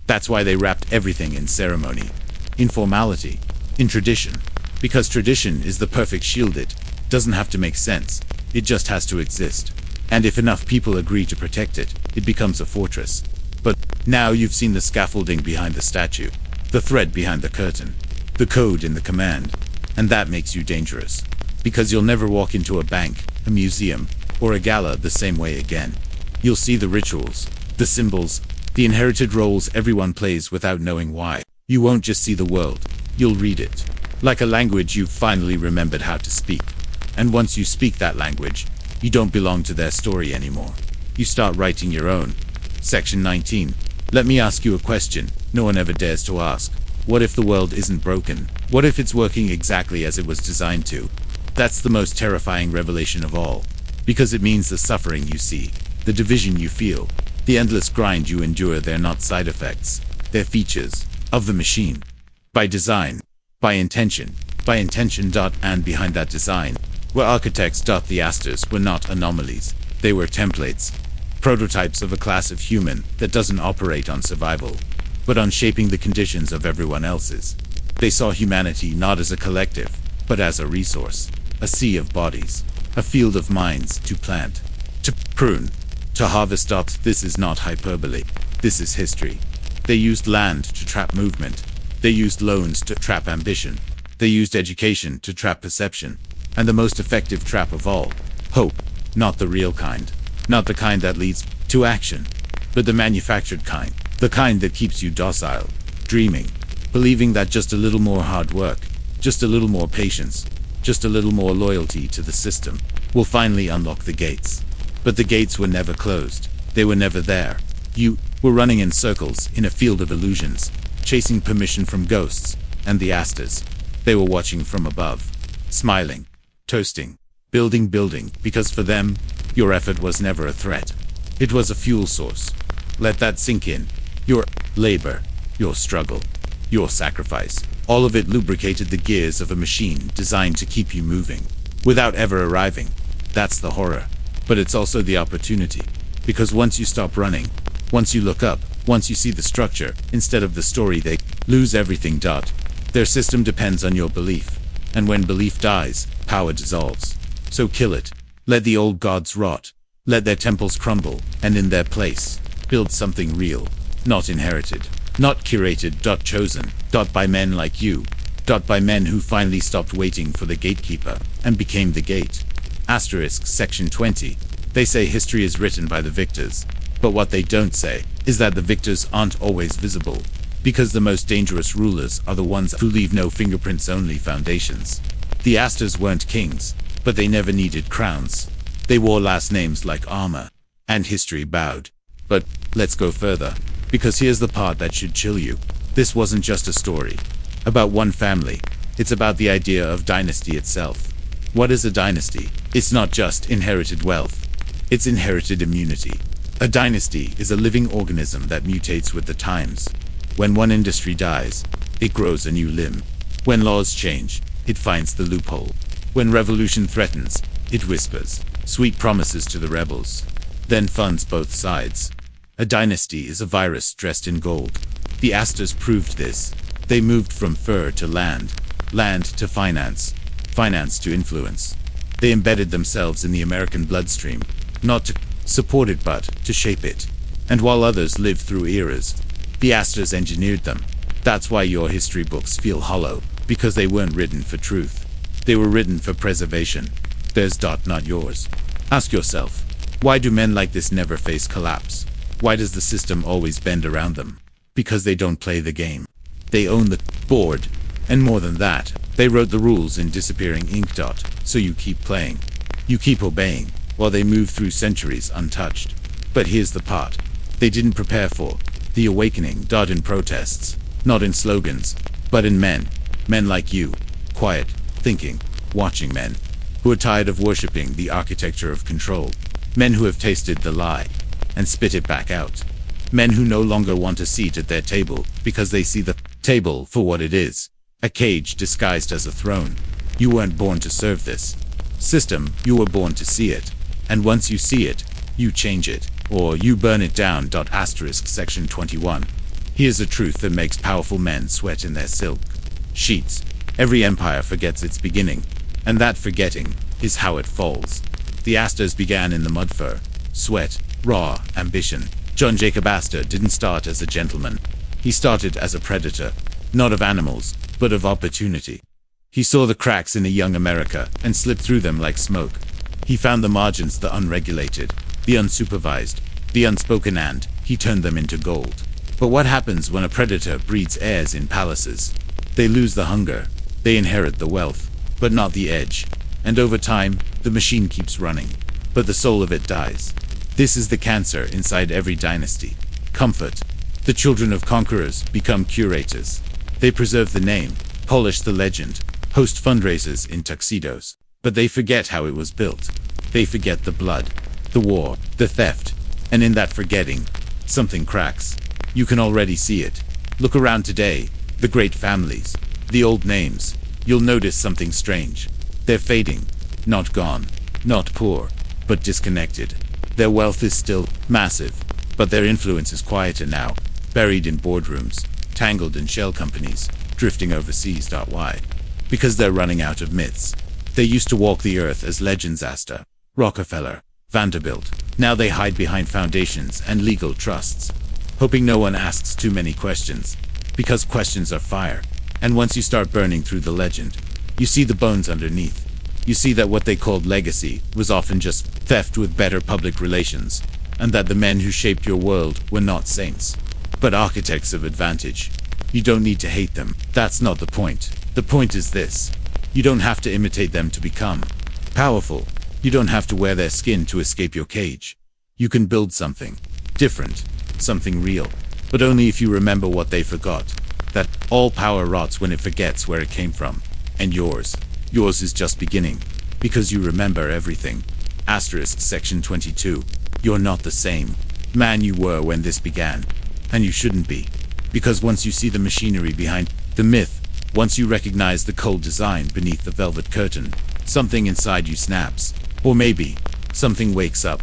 That's why they wrapped everything in ceremony, in formality, in tradition. Because tradition is the perfect shield. It doesn't have to make sense. It just has to exist. And if enough people agree to protect it, it becomes a fortress. But now you've seen the scaffolding behind the statue, the thread behind the curtain, the code in the command. And that makes you dangerous. Because you'll never walk into a bank, a museum, or a gala the same way again. You'll see the rituals, the symbols, the inherited roles everyone plays without knowing why. You won't just see the world, you'll read it. Like a language you've finally remembered how to speak. And once you speak that language, you don't belong to their story anymore. You start writing your own. Section 19. Let me ask you a question no one ever dares to ask. What if the world isn't broken? What if it's working exactly as it was designed to? That's the most terrifying revelation of all. Because it means the suffering you see, the division you feel, the endless grind you endure, they're not side effects. They're features of the machine. By design. By intention. And behind that design were architects. The Astors were not anomalies. They were templates. Prototypes of a class of human that doesn't operate on survival, but on shaping the conditions of everyone else's. They saw humanity not as a collective, but as a resource. A sea of bodies. A field of minds to plant. To prune. To harvest. This is not hyperbole. This is history. They used land to trap movement. They used loans to trap ambition. They used education to trap perception. And the most effective trap of all, hope. Not the real kind. Not the kind that leads to action, but the manufactured kind. The kind that keeps you docile, dreaming, believing that just a little more hard work, just a little more patience, just a little more loyalty to the system will finally unlock the gates. But the gates were never closed. They were never there. You were running in circles in a field of illusions, chasing permission from ghosts and the Astors. They were watching from above, smiling, toasting, building, because for them, your effort was never a threat. It was a fuel source. Let that sink in. Your labor, your struggle, your sacrifice, all of it lubricated the gears of a machine designed to keep you moving, without ever arriving. That's the horror. But it's also the opportunity. Because once you stop running, once you look up, once you see the structure, instead of the story, they lose everything. Their system depends on your belief. And when belief dies, power dissolves. So kill it. Let the old gods rot. Let their temples crumble, and in their place, build something real, not inherited, not curated. Chosen. By men like you. By men who finally stopped waiting for the gatekeeper, and became the gate. Asterisk section 20. They say history is written by the victors. But what they don't say, is that the victors aren't always visible. Because the most dangerous rulers are the ones who leave no fingerprints, only foundations. The Astors weren't kings, but they never needed crowns. They wore last names like armor, and history bowed. But let's go further, because here's the part that should chill you. This wasn't just a story about one family. It's about the idea of dynasty itself. What is a dynasty? It's not just inherited wealth. It's inherited immunity. A dynasty is a living organism that mutates with the times. When one industry dies, it grows a new limb. When laws change, it finds the loophole. When revolution threatens, it whispers sweet promises to the rebels, then funds both sides. A dynasty is a virus dressed in gold. The Astors proved this. They moved from fur to land, land to finance, finance to influence. They embedded themselves in the American bloodstream, not to support it but to shape it. And while others lived through eras, the Astors engineered them. That's why your history books feel hollow, because they weren't written for truth. They were written for preservation. Theirs, not yours. Ask yourself, why do men like this never face collapse? Why does the system always bend around them? Because they don't play the game. They own the board. And more than that, they wrote the rules in disappearing ink. So you keep playing. You keep obeying, while they move through centuries untouched. But here's the part they didn't prepare for. The awakening. In protests. Not in slogans, but in men. Men like you. Quiet, thinking, watching men. Who are tired of worshipping the architecture of control. Men who have tasted the lie and spit it back out. Men who no longer want a seat at their table because they see the table for what it is. A cage disguised as a throne. You weren't born to serve this system, you were born to see it. And once you see it, you change it, or you burn it down. Asterisk section 21. Here's a truth that makes powerful men sweat in their silk sheets. Every empire forgets its beginning, and that forgetting is how it falls. The Astors began in the mudfur, sweat, raw ambition. John Jacob Astor didn't start as a gentleman. He started as a predator, not of animals, but of opportunity. He saw the cracks in a young America and slipped through them like smoke. He found the margins, the unregulated, the unsupervised, the unspoken, and he turned them into gold. But what happens when a predator breeds heirs in palaces? They lose the hunger. They inherit the wealth, but not the edge. And over time, the machine keeps running, but the soul of it dies. This is the cancer inside every dynasty. Comfort. The children of conquerors become curators. They preserve the name, polish the legend, host fundraisers in tuxedos. But they forget how it was built. They forget the blood, the war, the theft. And in that forgetting, something cracks. You can already see it. Look around today, the great families, the old names. You'll notice something strange. They're fading. Not gone, not poor, but disconnected. Their wealth is still massive, but their influence is quieter now, buried in boardrooms, tangled in shell companies, drifting overseas. Why? Because they're running out of myths. They used to walk the earth as legends: Astor, Rockefeller, Vanderbilt. Now they hide behind foundations and legal trusts, hoping no one asks too many questions, because questions are fire. And once you start burning through the legend, you see the bones underneath. You see that what they called legacy was often just theft with better public relations, and that the men who shaped your world were not saints, but architects of advantage. You don't need to hate them. That's not the point. The point is this: you don't have to imitate them to become powerful. You don't have to wear their skin to escape your cage. You can build something different, something real, but only if you remember what they forgot. That all power rots when it forgets where it came from. And yours is just beginning, because you remember everything. Asterisk section 22. You're not the same man you were when this began. And you shouldn't be. Because once you see the machinery behind the myth, once you recognize the cold design beneath the velvet curtain, something inside you snaps. Or maybe, something wakes up.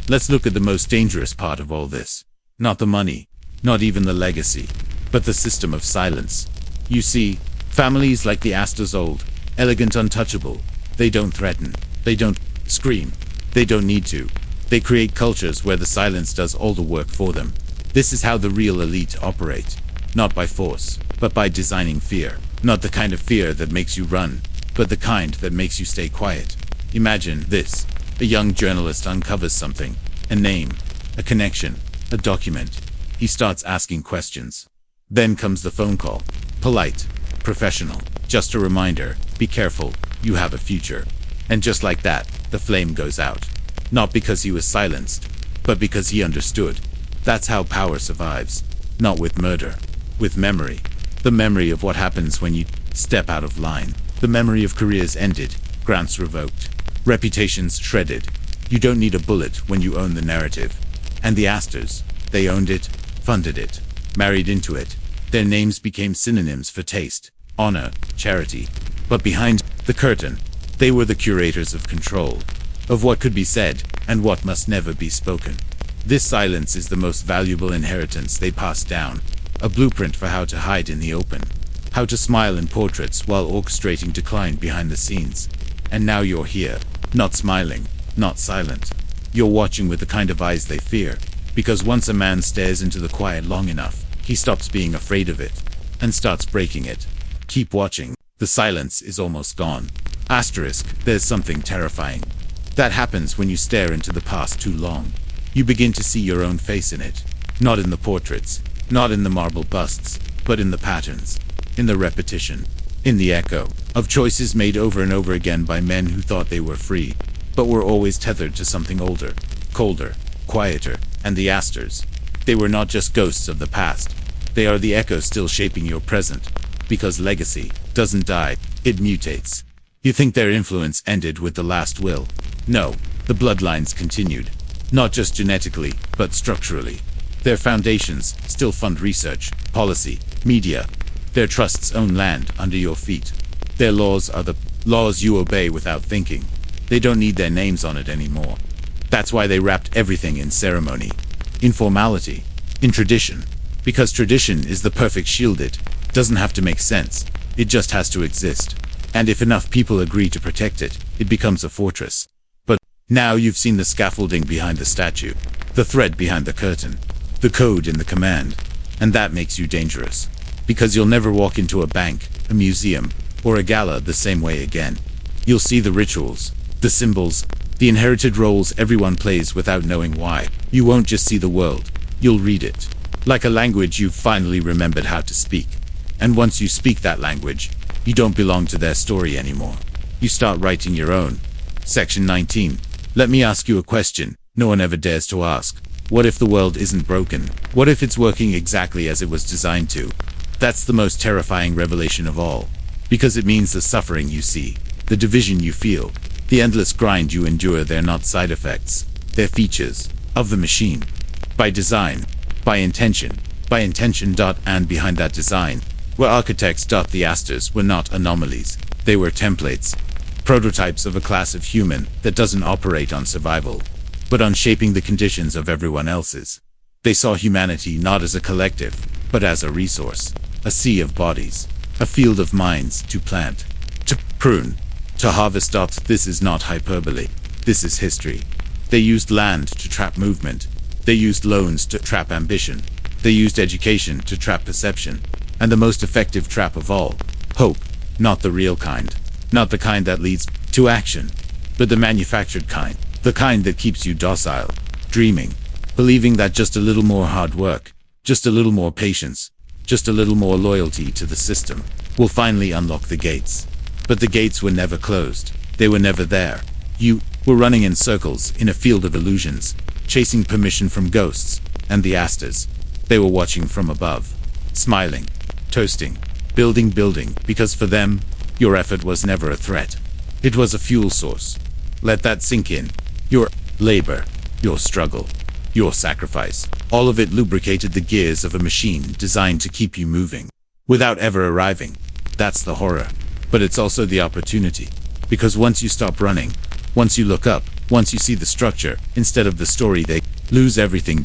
Let's look at the most dangerous part of all this. Not the money, not even the legacy, but the system of silence. You see, families like the Astors, old, elegant, untouchable, they don't threaten, they don't scream, they don't need to. They create cultures where the silence does all the work for them. This is how the real elite operate. Not by force, but by designing fear. Not the kind of fear that makes you run, but the kind that makes you stay quiet. Imagine this: a young journalist uncovers something, a name, a connection, a document. He starts asking questions. Then comes the phone call. Polite, professional, just a reminder: be careful, you have a future. And just like that, the flame goes out. Not because he was silenced, but because he understood. That's how power survives. Not with murder, with memory. The memory of what happens when you step out of line. The memory of careers ended, grants revoked, reputations shredded. You don't need a bullet when you own the narrative. And the Astors, they owned it, funded it, married into it. Their names became synonyms for taste, honor, charity. But behind the curtain, they were the curators of control, of what could be said and what must never be spoken. This silence is the most valuable inheritance they passed down, a blueprint for how to hide in the open, how to smile in portraits while orchestrating decline behind the scenes. And now you're here, not smiling, not silent. You're watching with the kind of eyes they fear, because once a man stares into the quiet long enough, he stops being afraid of it, and starts breaking it. Keep watching. The silence is almost gone. Asterisk, there's something terrifying. That happens when you stare into the past too long. You begin to see your own face in it. Not in the portraits, not in the marble busts, but in the patterns, in the repetition, in the echo of choices made over and over again by men who thought they were free, but were always tethered to something older, colder, quieter. And the Astors, they were not just ghosts of the past. They are the echo still shaping your present, because legacy doesn't die, it mutates. You think their influence ended with the last will? No, the bloodlines continued. Not just genetically, but structurally. Their foundations still fund research, policy, media. Their trusts own land under your feet. Their laws are the laws you obey without thinking. They don't need their names on it anymore. That's why they wrapped everything in ceremony, in formality, in tradition. Because tradition is the perfect shield. It doesn't have to make sense. It just has to exist. And if enough people agree to protect it, it becomes a fortress. But now you've seen the scaffolding behind the statue, the thread behind the curtain, the code in the command. And that makes you dangerous. Because you'll never walk into a bank, a museum, or a gala the same way again. You'll see the rituals, the symbols, the inherited roles everyone plays without knowing why. You won't just see the world, you'll read it. Like a language you've finally remembered how to speak. And once you speak that language, you don't belong to their story anymore. You start writing your own. Section 19. Let me ask you a question no one ever dares to ask. What if the world isn't broken? What if it's working exactly as it was designed to? That's the most terrifying revelation of all. Because it means the suffering you see, the division you feel, the endless grind you endure, they're not side effects. They're features of the machine. By design, by intention, and behind that design were architects. The Astors were not anomalies. They were templates, prototypes of a class of human that doesn't operate on survival, but on shaping the conditions of everyone else's. They saw humanity not as a collective, but as a resource, a sea of bodies, a field of minds to plant, to prune, to harvest. This is not hyperbole. This is history. They used land to trap movement. They used loans to trap ambition. They used education to trap perception. And the most effective trap of all, hope. Not the real kind. Not the kind that leads to action, but the manufactured kind. The kind that keeps you docile, dreaming, believing that just a little more hard work, just a little more patience, just a little more loyalty to the system will finally unlock the gates. But the gates were never closed. They were never there. You were running in circles in a field of illusions, chasing permission from ghosts and the Astors. They were watching from above, smiling, toasting, building, because for them, your effort was never a threat. It was a fuel source. Let that sink in. Your labor, your struggle, your sacrifice, all of it lubricated the gears of a machine designed to keep you moving, without ever arriving. That's the horror. But it's also the opportunity. Because once you stop running, once you look up, once you see the structure, instead of the story, they lose everything.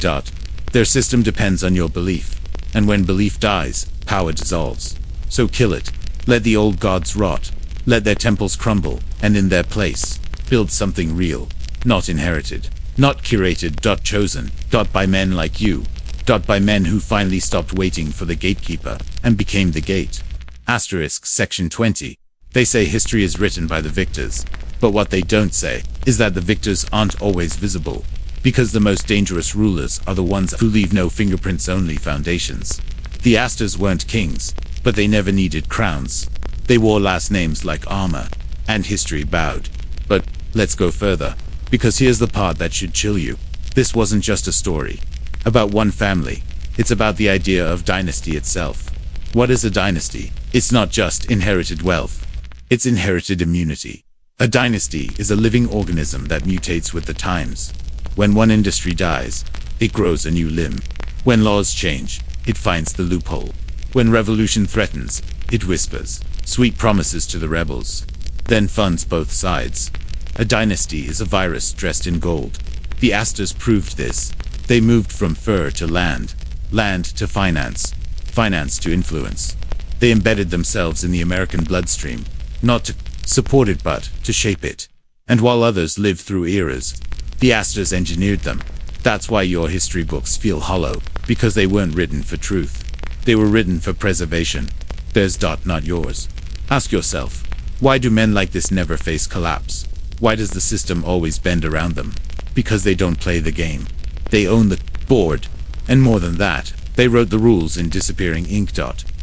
Their system depends on your belief. And when belief dies, power dissolves. So kill it. Let the old gods rot. Let their temples crumble, and in their place, build something real, not inherited, not curated. Chosen. By men like you. By men who finally stopped waiting for the gatekeeper, and became the gate. Asterisk section 20. They say history is written by the victors. But what they don't say is that the victors aren't always visible, because the most dangerous rulers are the ones who leave no fingerprints, only foundations. The Astors weren't kings, but they never needed crowns. They wore last names like armor, and history bowed. But let's go further, because here's the part that should chill you. This wasn't just a story about one family. It's about the idea of dynasty itself. What is a dynasty? It's not just inherited wealth. It's inherited immunity. A dynasty is a living organism that mutates with the times. When one industry dies, it grows a new limb. When laws change, it finds the loophole. When revolution threatens, it whispers sweet promises to the rebels, then funds both sides. A dynasty is a virus dressed in gold. The Astors proved this. They moved from fur to land, land to finance, finance to influence. They embedded themselves in the American bloodstream, not to support it but to shape it. And while others lived through eras, the Astors engineered them. That's why your history books feel hollow, because they weren't written for truth. They were written for preservation. Theirs, not yours. Ask yourself, why do men like this never face collapse? Why does the system always bend around them? Because they don't play the game. They own the board. And more than that, they wrote the rules in disappearing ink.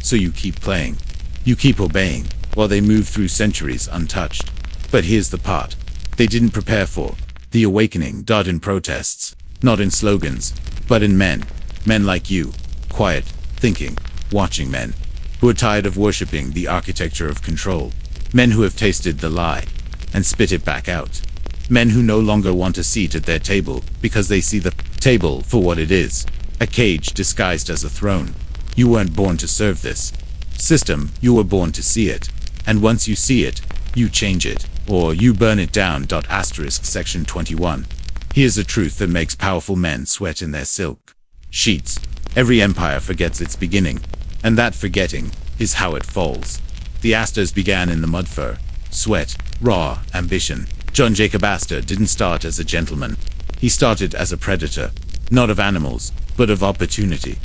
So you keep playing. You keep obeying, while they move through centuries untouched. But here's the part they didn't prepare for. The awakening. In protests. Not in slogans, but in men. Men like you. Quiet, thinking, watching men. Who are tired of worshipping the architecture of control. Men who have tasted the lie and spit it back out. Men who no longer want a seat at their table because they see the table for what it is. A cage disguised as a throne. You weren't born to serve this system, you were born to see it. And once you see it, you change it, or you burn it down. Asterisk section 21. Here's a truth that makes powerful men sweat in their silk sheets. Every empire forgets its beginning, and that forgetting is how it falls. The Astors began in the mud fur, sweat, raw ambition. John Jacob Astor didn't start as a gentleman. He started as a predator, not of animals, but of opportunity.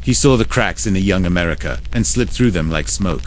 He saw the cracks in a young America and slipped through them like smoke.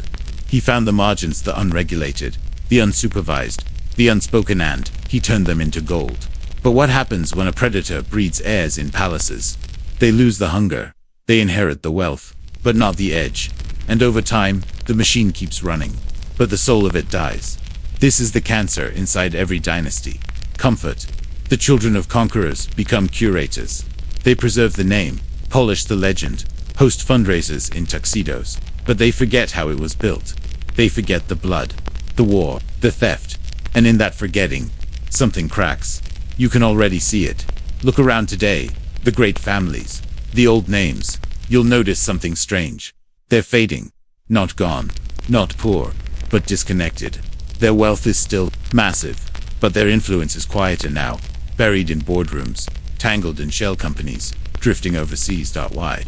He found the margins, the unregulated, the unsupervised, the unspoken, and he turned them into gold. But what happens when a predator breeds heirs in palaces? They lose the hunger. They inherit the wealth, but not the edge. And over time, the machine keeps running, but the soul of it dies. This is the cancer inside every dynasty. Comfort. The children of conquerors become curators. They preserve the name, polish the legend, host fundraisers in tuxedos, but they forget how it was built. They forget the blood, the war, the theft, and in that forgetting, something cracks. You can already see it. Look around today, the great families, the old names. You'll notice something strange. They're fading. Not gone, not poor, but disconnected. Their wealth is still massive, but their influence is quieter now, buried in boardrooms, tangled in shell companies, drifting overseas. Why?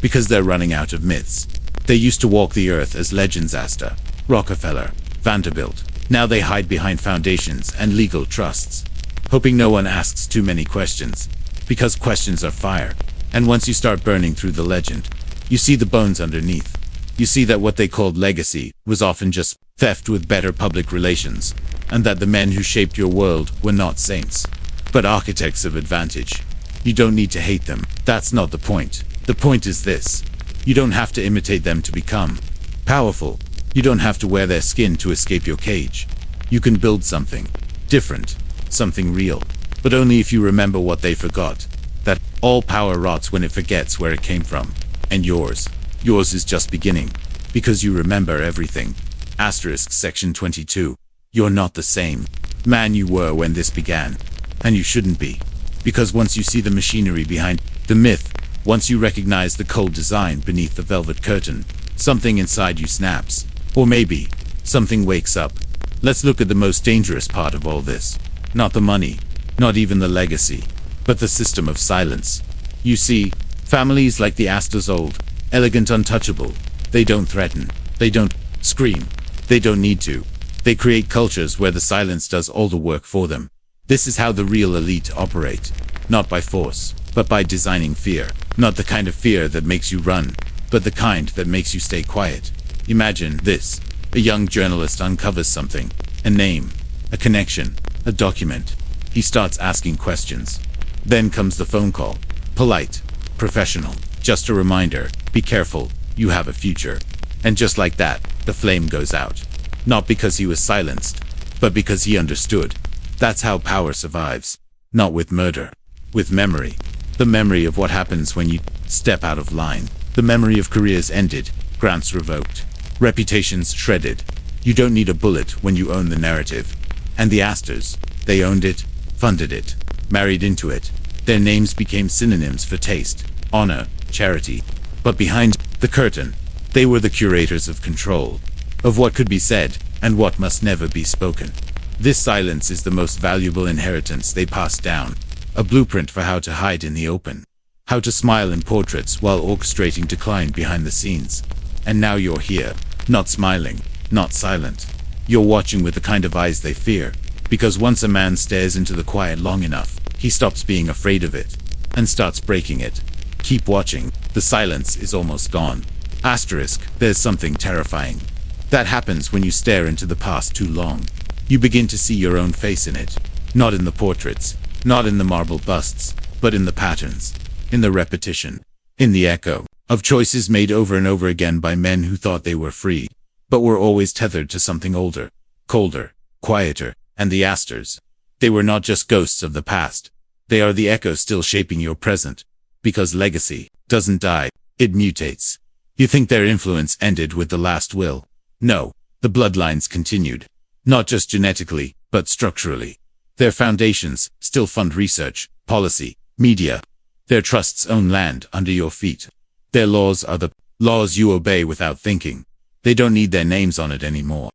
Because they're running out of myths. They used to walk the earth as legends: Astor, Rockefeller, Vanderbilt. Now they hide behind foundations and legal trusts, hoping no one asks too many questions, because questions are fire. And once you start burning through the legend, you see the bones underneath. You see that what they called legacy was often just theft with better public relations, and that the men who shaped your world were not saints, but architects of advantage. You don't need to hate them. That's not the point. The point is this: you don't have to imitate them to become powerful. You don't have to wear their skin to escape your cage. You can build something different, something real, but only if you remember what they forgot. That all power rots when it forgets where it came from. And yours is just beginning, because you remember everything. Asterisk section 22. You're not the same man you were when this began. And you shouldn't be. Because once you see the machinery behind the myth, once you recognize the cold design beneath the velvet curtain, something inside you snaps. Or maybe, something wakes up. Let's look at the most dangerous part of all this. Not the money, not even the legacy, but the system of silence. You see, families like the Astors, old, elegant, untouchable, they don't threaten, they don't scream, they don't need to. They create cultures where the silence does all the work for them. This is how the real elite operate. Not by force, but by designing fear. Not the kind of fear that makes you run, but the kind that makes you stay quiet. Imagine this: a young journalist uncovers something, a name, a connection, a document. He starts asking questions. Then comes the phone call. Polite, professional, just a reminder: be careful, you have a future. And just like that, the flame goes out. Not because he was silenced, but because he understood. That's how power survives. Not with murder, with memory. The memory of what happens when you step out of line. The memory of careers ended, grants revoked, reputations shredded. You don't need a bullet when you own the narrative. And the Astors, they owned it, funded it, married into it. Their names became synonyms for taste, honor, charity. But behind the curtain, they were the curators of control, of what could be said and what must never be spoken. This silence is the most valuable inheritance they passed down, a blueprint for how to hide in the open, how to smile in portraits while orchestrating decline behind the scenes. And now you're here, not smiling, not silent. You're watching with the kind of eyes they fear, because once a man stares into the quiet long enough, he stops being afraid of it, and starts breaking it. Keep watching, the silence is almost gone. Asterisk, there's something terrifying that happens when you stare into the past too long. You begin to see your own face in it, not in the portraits, not in the marble busts, but in the patterns, in the repetition, in the echo of choices made over and over again by men who thought they were free, but were always tethered to something older, colder, quieter. And the Astors, they were not just ghosts of the past. They are the echo still shaping your present, because legacy doesn't die, it mutates. You think their influence ended with the last will? No, the bloodlines continued. Not just genetically, but structurally. Their foundations still fund research, policy, media. Their trusts own land under your feet. Their laws are the laws you obey without thinking. They don't need their names on it anymore.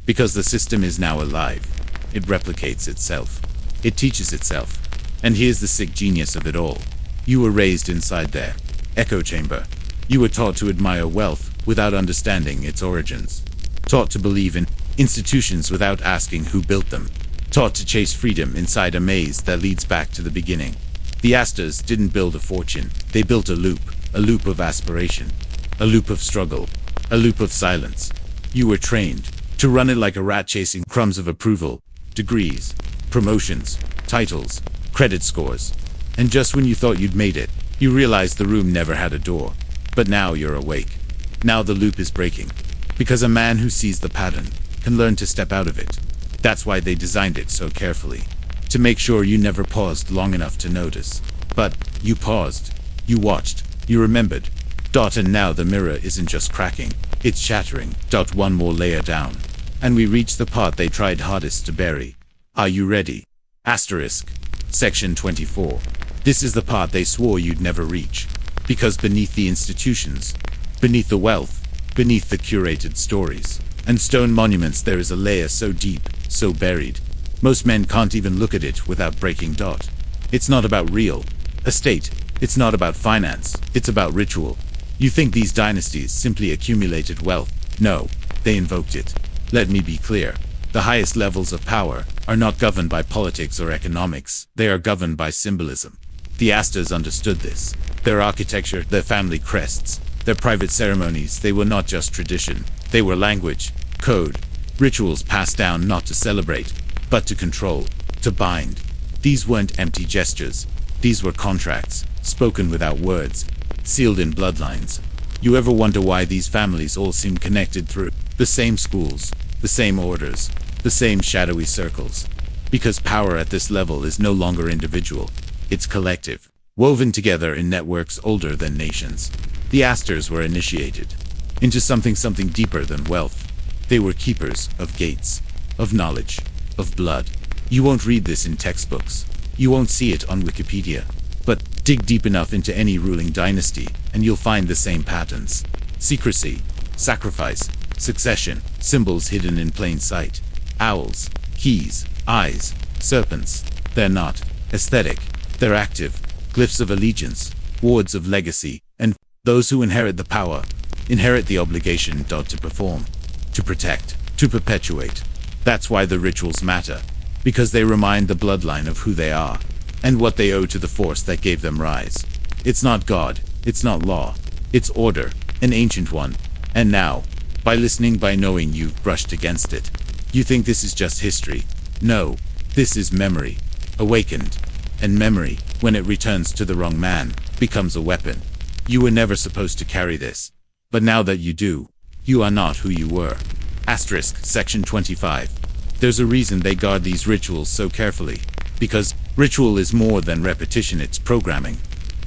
Because the system is now alive. It replicates itself. It teaches itself. And here's the sick genius of it all. You were raised inside their echo chamber. You were taught to admire wealth without understanding its origins. Taught to believe in institutions without asking who built them. Taught to chase freedom inside a maze that leads back to the beginning. The Astors didn't build a fortune. They built a loop of aspiration, a loop of struggle, a loop of silence. You were trained to run it like a rat chasing crumbs of approval, degrees, promotions, titles, credit scores. And just when you thought you'd made it, you realized the room never had a door. But now you're awake. Now the loop is breaking. Because a man who sees the pattern can learn to step out of it. That's why they designed it so carefully. To make sure you never paused long enough to notice. But You paused. You watched. You remembered. And now the mirror isn't just cracking. It's shattering. One more layer down. And we reach the part they tried hardest to bury. Are you ready? Asterisk. Section 24. This is the part they swore you'd never reach. Because beneath the institutions, beneath the wealth, beneath the curated stories and stone monuments, there is a layer so deep, so buried, most men can't even look at it without breaking. It's not about real estate. It's not about finance. It's about ritual. You think these dynasties simply accumulated wealth? No, they invoked it. Let me be clear. The highest levels of power are not governed by politics or economics. They are governed by symbolism. The Astors understood this. Their architecture, their family crests, their private ceremonies, they were not just tradition. They were language, code, rituals passed down not to celebrate, but to control, to bind. These weren't empty gestures. These were contracts, spoken without words, sealed in bloodlines. You ever wonder why these families all seem connected through the same schools, the same orders, the same shadowy circles? Because power at this level is no longer individual. It's collective, woven together in networks older than nations. The Astors were initiated into something deeper than wealth. They were keepers of gates, of knowledge, of blood. You won't read this in textbooks. You won't see it on Wikipedia. But dig deep enough into any ruling dynasty, and you'll find the same patterns. Secrecy, sacrifice, succession, symbols hidden in plain sight. Owls, keys, eyes, serpents. They're not aesthetic. They're active, glyphs of allegiance, wards of legacy, and those who inherit the power, inherit the obligation to perform, to protect, to perpetuate. That's why the rituals matter, because they remind the bloodline of who they are, and what they owe to the force that gave them rise. It's not God, it's not law, it's order, an ancient one. And now, by listening, by knowing you've brushed against it, you think this is just history. No, this is memory, awakened. And memory, when it returns to the wrong man, becomes a weapon. You were never supposed to carry this. But now that you do, you are not who you were. Asterisk, Section 25. There's a reason they guard these rituals so carefully. Because ritual is more than repetition, it's programming.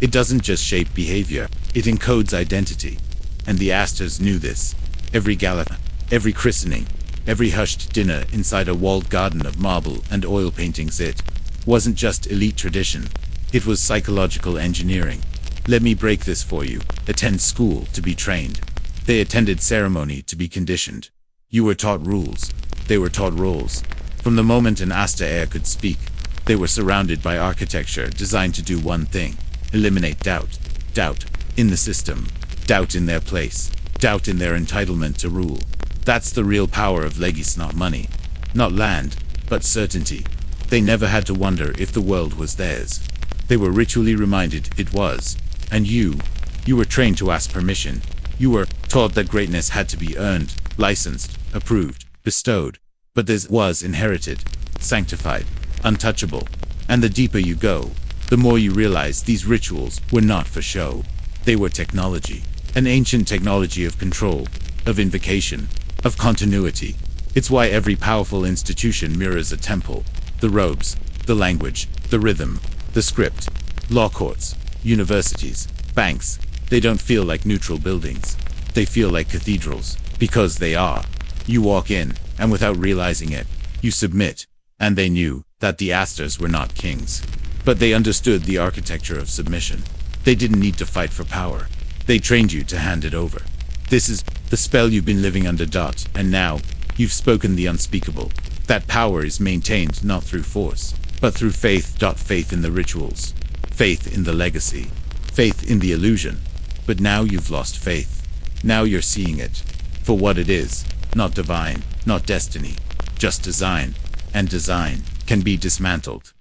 It doesn't just shape behavior, it encodes identity. And the Astors knew this. Every gala, every christening, every hushed dinner inside a walled garden of marble and oil paintings, it wasn't just elite tradition. It was psychological engineering. Let me break this for you. Attend school to be trained. They attended ceremony to be conditioned. You were taught rules. They were taught roles. From the moment an Astor heir could speak, they were surrounded by architecture designed to do one thing: eliminate doubt. Doubt in the system. Doubt in their place. Doubt in their entitlement to rule. That's the real power of legacy, not money, not land, but certainty. They never had to wonder if the world was theirs. They were ritually reminded it was. And you were trained to ask permission. You were taught that greatness had to be earned, licensed, approved, bestowed. But this was inherited, sanctified, untouchable. And the deeper you go, the more you realize these rituals were not for show. They were technology, an ancient technology of control, of invocation, of continuity. It's why every powerful institution mirrors a temple. The robes, the language, the rhythm, the script. Law courts, universities, banks, they don't feel like neutral buildings. They feel like cathedrals, because they are. You walk in, and without realizing it, you submit. And they knew that the Astors were not kings. But they understood the architecture of submission. They didn't need to fight for power. They trained you to hand it over. This is the spell you've been living under. And now, you've spoken the unspeakable. That power is maintained not through force, but through faith. Faith in the rituals, faith in the legacy, faith in the illusion. But now you've lost faith. Now you're seeing it for what it is, not divine, not destiny, just design. And design can be dismantled.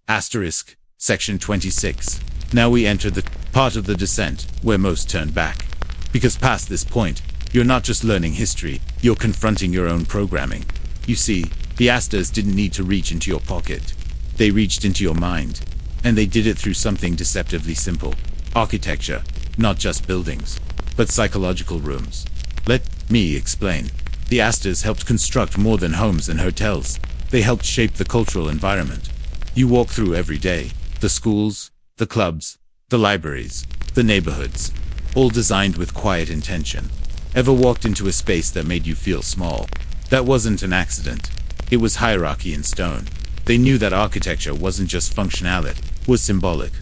Asterisk, Section 26. Now we enter the part of the descent where most turn back. Because past this point, you're not just learning history, you're confronting your own programming. You see, the Astors didn't need to reach into your pocket. They reached into your mind. And they did it through something deceptively simple. Architecture, not just buildings, but psychological rooms. Let me explain. The Astors helped construct more than homes and hotels. They helped shape the cultural environment you walk through every day. The schools, the clubs, the libraries, the neighborhoods, all designed with quiet intention. Ever walked into a space that made you feel small? That wasn't an accident. It was hierarchy in stone. They knew that architecture wasn't just functional, it was symbolic.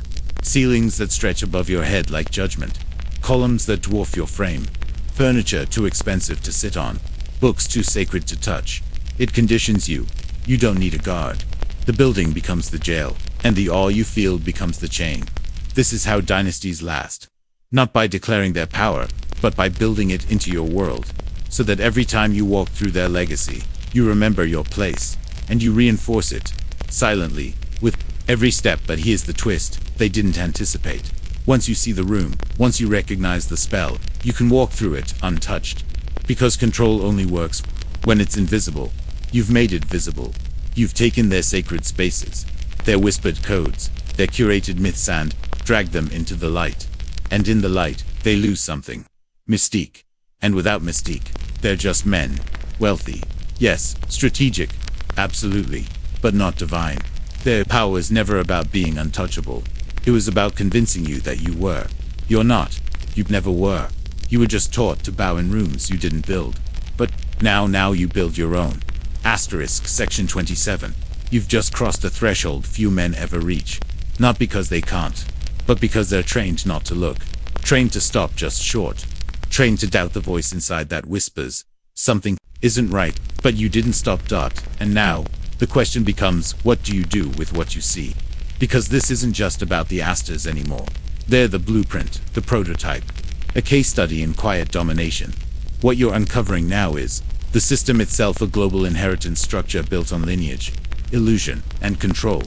Ceilings that stretch above your head like judgment. Columns that dwarf your frame. Furniture too expensive to sit on. Books too sacred to touch. It conditions you. You don't need a guard. The building becomes the jail, and the awe you feel becomes the chain. This is how dynasties last. Not by declaring their power, but by building it into your world, so that every time you walk through their legacy, you remember your place, and you reinforce it, silently, with every step. But here's the twist they didn't anticipate. Once you see the room, once you recognize the spell, you can walk through it untouched. Because control only works when it's invisible. You've made it visible. You've taken their sacred spaces, their whispered codes, their curated myths, and dragged them into the light. And in the light, they lose something. Mystique. And without mystique, they're just men. Wealthy. Yes, strategic. Absolutely. But not divine. Their power was never about being untouchable. It was about convincing you that you were. You're not. You never were. You were just taught to bow in rooms you didn't build. But now you build your own. Asterisk section 27. You've just crossed a threshold few men ever reach. Not because they can't, but because they're trained not to look. Trained to stop just short. Trained to doubt the voice inside that whispers something isn't right, but you didn't stop. And now, the question becomes, what do you do with what you see? Because this isn't just about the Astors anymore. They're the blueprint, the prototype. A case study in quiet domination. What you're uncovering now is the system itself, a global inheritance structure built on lineage, illusion, and control.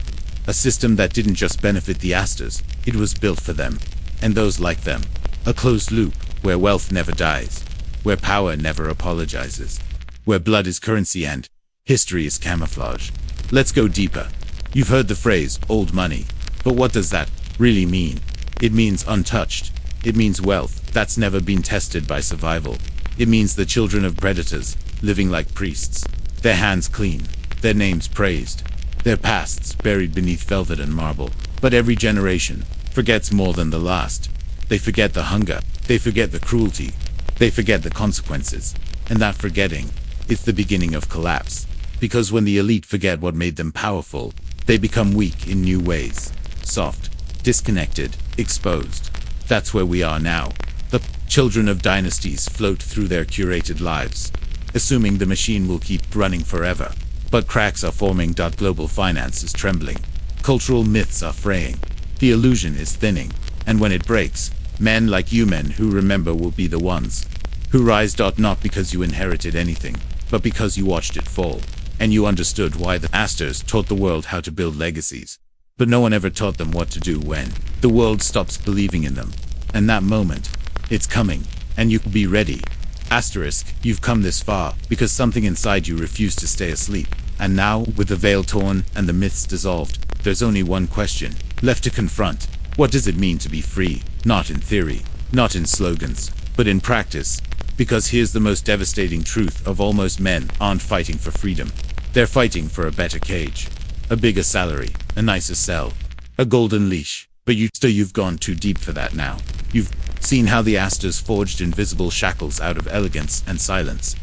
A system that didn't just benefit the Astors, it was built for them, and those like them. A closed loop, where wealth never dies, where power never apologizes, where blood is currency and history is camouflage. Let's go deeper. You've heard the phrase, old money, but what does that really mean? It means untouched. It means wealth that's never been tested by survival. It means the children of predators, living like priests, their hands clean, their names praised, their pasts buried beneath velvet and marble. But every generation forgets more than the last. They forget the hunger, they forget the cruelty, they forget the consequences. And that forgetting is the beginning of collapse. Because when the elite forget what made them powerful, they become weak in new ways. Soft, disconnected, exposed. That's where we are now. The children of dynasties float through their curated lives, assuming the machine will keep running forever. But cracks are forming. Global finance is trembling. Cultural myths are fraying. The illusion is thinning. And when it breaks, men like you, men who remember, will be the ones who rise. Not because you inherited anything, but because you watched it fall. And you understood why the Astors taught the world how to build legacies. But no one ever taught them what to do when the world stops believing in them. And that moment, it's coming, and you can be ready. Asterisk, you've come this far because something inside you refused to stay asleep. And now, with the veil torn and the myths dissolved, there's only one question left to confront. What does it mean to be free? Not in theory, not in slogans, but in practice. Because here's the most devastating truth of all: most men aren't fighting for freedom. They're fighting for a better cage, a bigger salary, a nicer cell, a golden leash. But you've gone too deep for that now. You've seen how the Astors forged invisible shackles out of elegance and silence.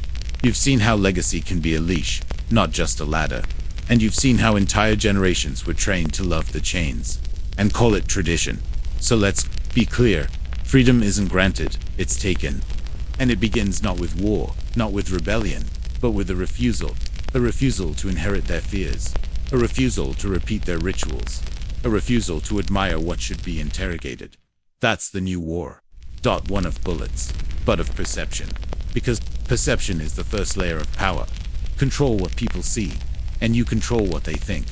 You've seen how legacy can be a leash, not just a ladder. And you've seen how entire generations were trained to love the chains and call it tradition. So let's be clear. Freedom isn't granted, it's taken. And it begins not with war, not with rebellion, but with a refusal to inherit their fears, a refusal to repeat their rituals, a refusal to admire what should be interrogated. That's the new war. One of bullets, but of perception. Because perception is the first layer of power. Control what people see, and you control what they think.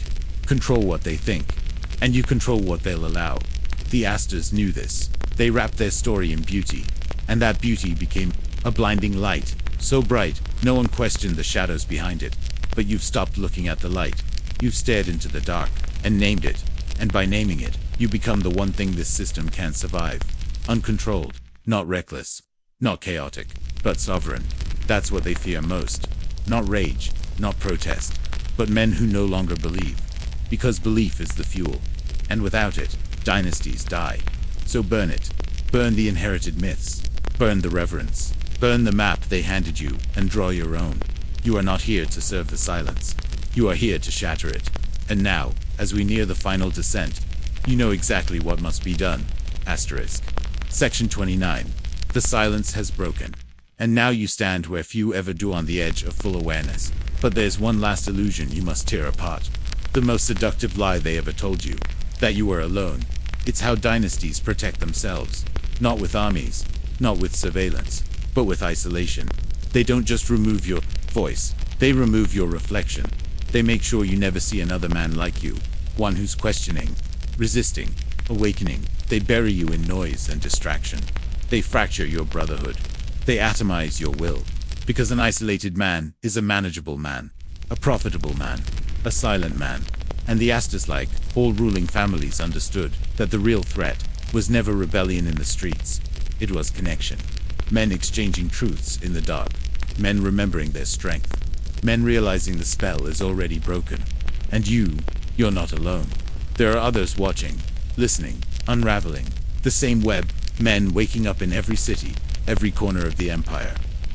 Control what they think, and you control what they'll allow. The Astors knew this. They wrapped their story in beauty, and that beauty became a blinding light, so bright, no one questioned the shadows behind it. But you've stopped looking at the light. You've stared into the dark, and named it. And by naming it, you become the one thing this system can't survive. Uncontrolled, not reckless, not chaotic, but sovereign. That's what they fear most. Not rage, not protest, but men who no longer believe. Because belief is the fuel. And without it, dynasties die. So burn it. Burn the inherited myths. Burn the reverence. Burn the map they handed you and draw your own. You are not here to serve the silence. You are here to shatter it. And now, as we near the final descent, you know exactly what must be done. Asterisk. Section 29. The silence has broken. And now you stand where few ever do, on the edge of full awareness. But there's one last illusion you must tear apart. The most seductive lie they ever told you. That you were alone. It's how dynasties protect themselves. Not with armies, not with surveillance, but with isolation. They don't just remove your voice, they remove your reflection. They make sure you never see another man like you. One who's questioning, resisting, awakening. They bury you in noise and distraction. They fracture your brotherhood. They atomize your will. Because an isolated man is a manageable man, a profitable man, a silent man. And the Astors-like, all-ruling families understood that the real threat was never rebellion in the streets. It was connection. Men exchanging truths in the dark. Men remembering their strength. Men realizing the spell is already broken. And you're not alone. There are others watching, listening, unraveling. The same web, men waking up in every city, every corner of the empire.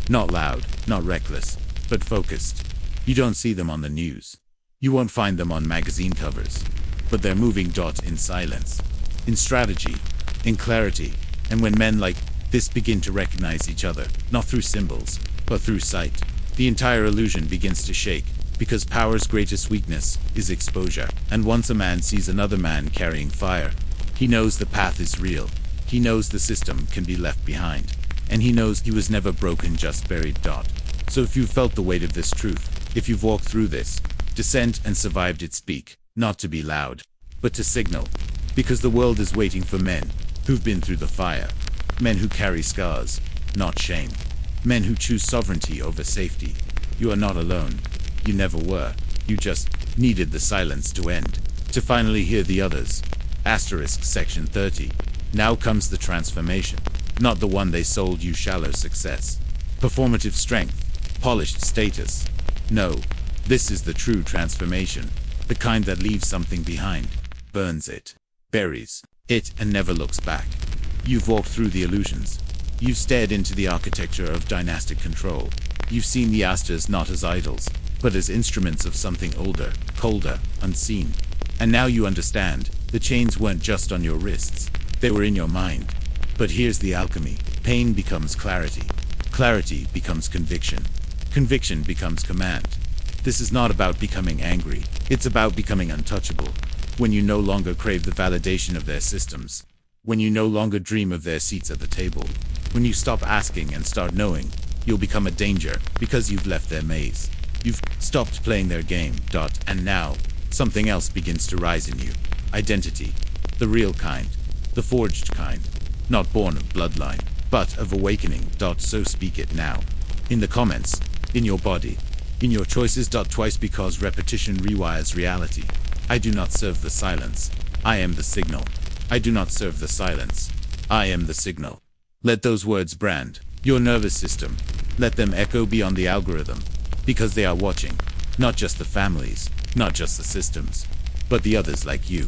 Not loud, not reckless, but focused. You don't see them on the news. You won't find them on magazine covers. But they're moving in silence, in strategy, in clarity. And when men like this begin to recognize each other, not through symbols, but through sight, the entire illusion begins to shake, because power's greatest weakness is exposure. And once a man sees another man carrying fire, he knows the path is real. He knows the system can be left behind. And he knows he was never broken, just buried. So if you've felt the weight of this truth, if you've walked through this descent and survived it, speak, not to be loud, but to signal. Because the world is waiting for men who've been through the fire. Men who carry scars, not shame. Men who choose sovereignty over safety. You are not alone. You never were. You just needed the silence to end, to finally hear the others. Asterisk. Section 30. Now comes the transformation. Not the one they sold you, shallow success, performative strength, polished status. No, this is the true transformation. The kind that leaves something behind, burns it, buries it, and never looks back. You've walked through the illusions. You've stared into the architecture of dynastic control. You've seen the Astors not as idols, but as instruments of something older, colder, unseen. And now you understand, the chains weren't just on your wrists, they were in your mind. But here's the alchemy. Pain becomes clarity. Clarity becomes conviction. Conviction becomes command. This is not about becoming angry. It's about becoming untouchable. When you no longer crave the validation of their systems. When you no longer dream of their seats at the table. When you stop asking and start knowing, you'll become a danger because you've left their maze. You've stopped playing their game. And now, something else begins to rise in you. Identity. The real kind. The forged kind. Not born of bloodline, but of awakening. So speak it now. In the comments, in your body, in your choices. Twice, because repetition rewires reality. I do not serve the silence. I am the signal. I do not serve the silence. I am the signal. Let those words brand your nervous system. Let them echo beyond the algorithm. Because they are watching. Not just the families, not just the systems, but the others like you.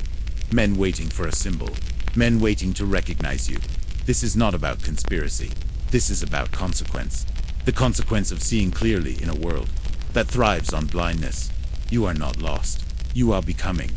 Men waiting for a symbol. Men waiting to recognize you. This is not about conspiracy. This is about consequence. The consequence of seeing clearly in a world that thrives on blindness. You are not lost. You are becoming.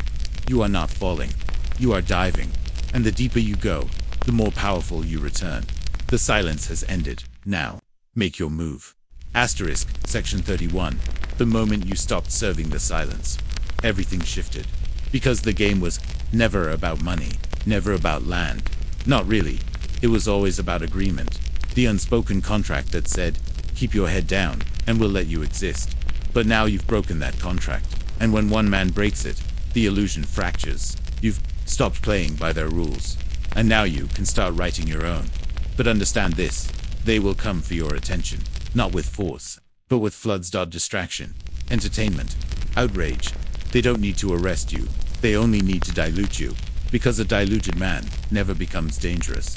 You are not falling. You are diving. And the deeper you go, the more powerful you return. The silence has ended. Now, make your move. Asterisk. Section 31. The moment you stopped serving the silence, everything shifted. Because the game was never about money. Never about land. Not really. It was always about agreement. The unspoken contract that said, keep your head down, and we'll let you exist. But now you've broken that contract. And when one man breaks it, the illusion fractures. You've stopped playing by their rules. And now you can start writing your own. But understand this. They will come for your attention. Not with force, but with floods. Distraction. Entertainment. Outrage. They don't need to arrest you. They only need to dilute you. Because a diluted man never becomes dangerous.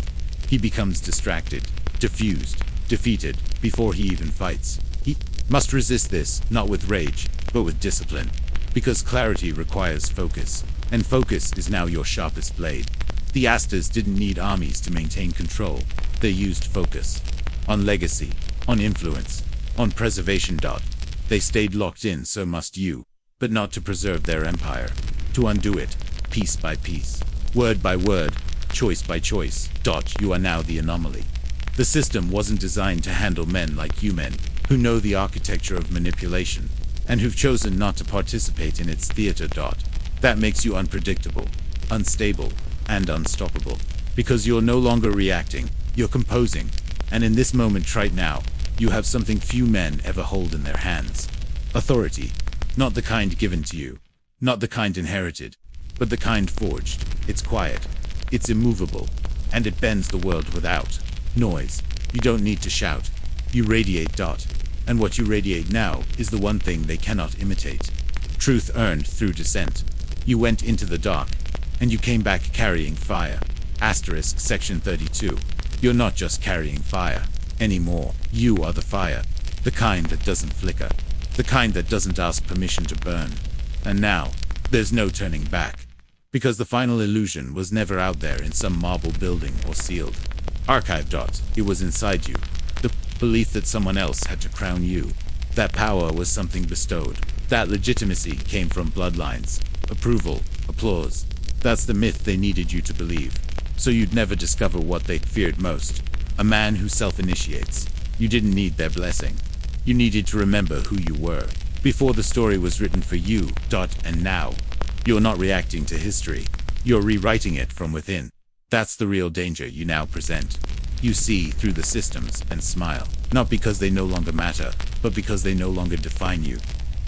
He becomes distracted, diffused, defeated, before he even fights. He must resist this, not with rage, but with discipline. Because clarity requires focus, and focus is now your sharpest blade. The Astors didn't need armies to maintain control. They used focus. On legacy, on influence, on preservation. They stayed locked in, so must you, but not to preserve their empire. To undo it, piece by piece, word by word, choice by choice. You are now the anomaly. The system wasn't designed to handle men like you men, who know the architecture of manipulation, and who've chosen not to participate in its theater. That makes you unpredictable, unstable, and unstoppable. Because you're no longer reacting, you're composing, and in this moment right now, you have something few men ever hold in their hands. Authority. Not the kind given to you, not the kind inherited, but the kind forged. It's quiet, it's immovable, and it bends the world without noise. You don't need to shout, you radiate. And what you radiate now is the one thing they cannot imitate. Truth earned through descent. You went into the dark, and you came back carrying fire. Asterisk section 32. You're not just carrying fire anymore. You are the fire. The kind that doesn't flicker. The kind that doesn't ask permission to burn. And now, there's no turning back. Because the final illusion was never out there in some marble building or sealed archive. It was inside you. The belief that someone else had to crown you. That power was something bestowed. That legitimacy came from bloodlines. Approval, applause. That's the myth they needed you to believe. So you'd never discover what they feared most. A man who self-initiates. You didn't need their blessing. You needed to remember who you were before the story was written for you. And now, you're not reacting to history. You're rewriting it from within. That's the real danger you now present. You see through the systems and smile. Not because they no longer matter, but because they no longer define you.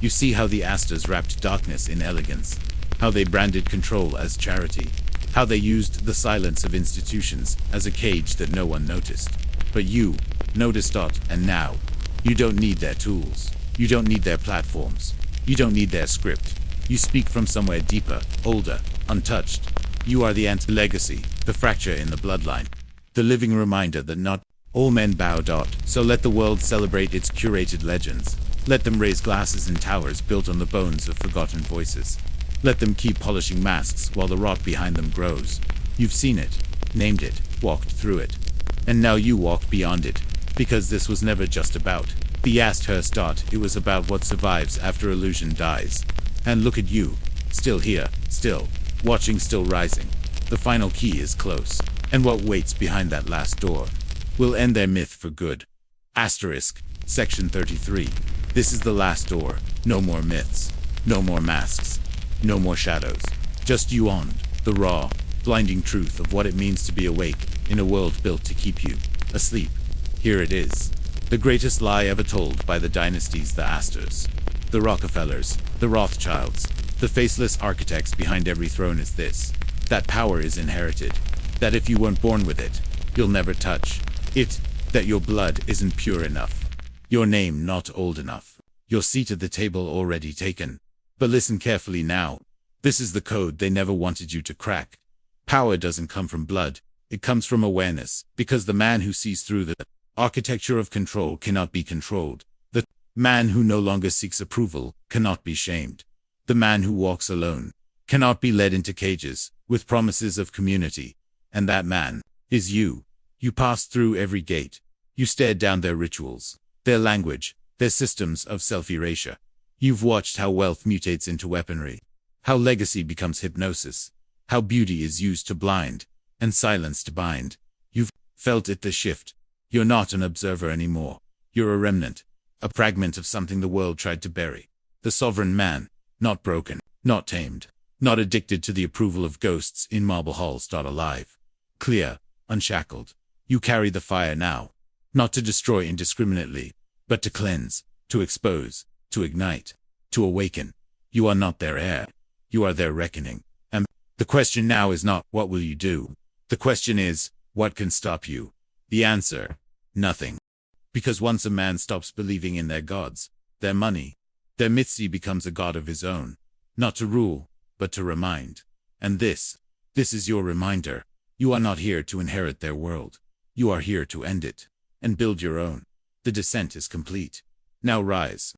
You see how the Astors wrapped darkness in elegance. How they branded control as charity. How they used the silence of institutions as a cage that no one noticed. But you noticed. And now, you don't need their tools. You don't need their platforms. You don't need their script. You speak from somewhere deeper, older, untouched. You are the legacy, the fracture in the bloodline. The living reminder that not all men bow. So let the world celebrate its curated legends. Let them raise glasses in towers built on the bones of forgotten voices. Let them keep polishing masks while the rot behind them grows. You've seen it, named it, walked through it. And now you walk beyond it. Because this was never just about the Astors. It was about what survives after illusion dies. And look at you, still here, still watching, still rising. The final key is close, and what waits behind that last door will end their myth for good. Asterisk, section 33. This is the last door. No more myths, no more masks, no more shadows. Just you on the raw, blinding truth of what it means to be awake in a world built to keep you asleep. Here it is. The greatest lie ever told by the Dynasties, the Astors, the Rockefellers, the Rothschilds, the faceless architects behind every throne is this: that power is inherited, that if you weren't born with it, you'll never touch it, that your blood isn't pure enough, your name not old enough, your seat at the table already taken. But listen carefully now. This is the code they never wanted you to crack. Power doesn't come from blood, it comes from awareness, because the man who sees through the architecture of control cannot be controlled. The man who no longer seeks approval cannot be shamed. The man who walks alone cannot be led into cages with promises of community. And that man is you. You passed through every gate. You stared down their rituals, their language, their systems of self-erasure. You've watched how wealth mutates into weaponry, how legacy becomes hypnosis, how beauty is used to blind, and silence to bind. You've felt it, the shift. You're not an observer anymore. You're a remnant, a fragment of something the world tried to bury. The sovereign man, not broken, not tamed, not addicted to the approval of ghosts in marble halls. Alive, clear, unshackled. You carry the fire now, not to destroy indiscriminately, but to cleanse, to expose, to ignite, to awaken. You are not their heir. You are their reckoning. And the question now is not, what will you do? The question is, what can stop you? The answer, nothing. Because once a man stops believing in their gods, their money, their myths, he becomes a god of his own. Not to rule, but to remind. And this is your reminder. You are not here to inherit their world. You are here to end it, and build your own. The descent is complete. Now rise.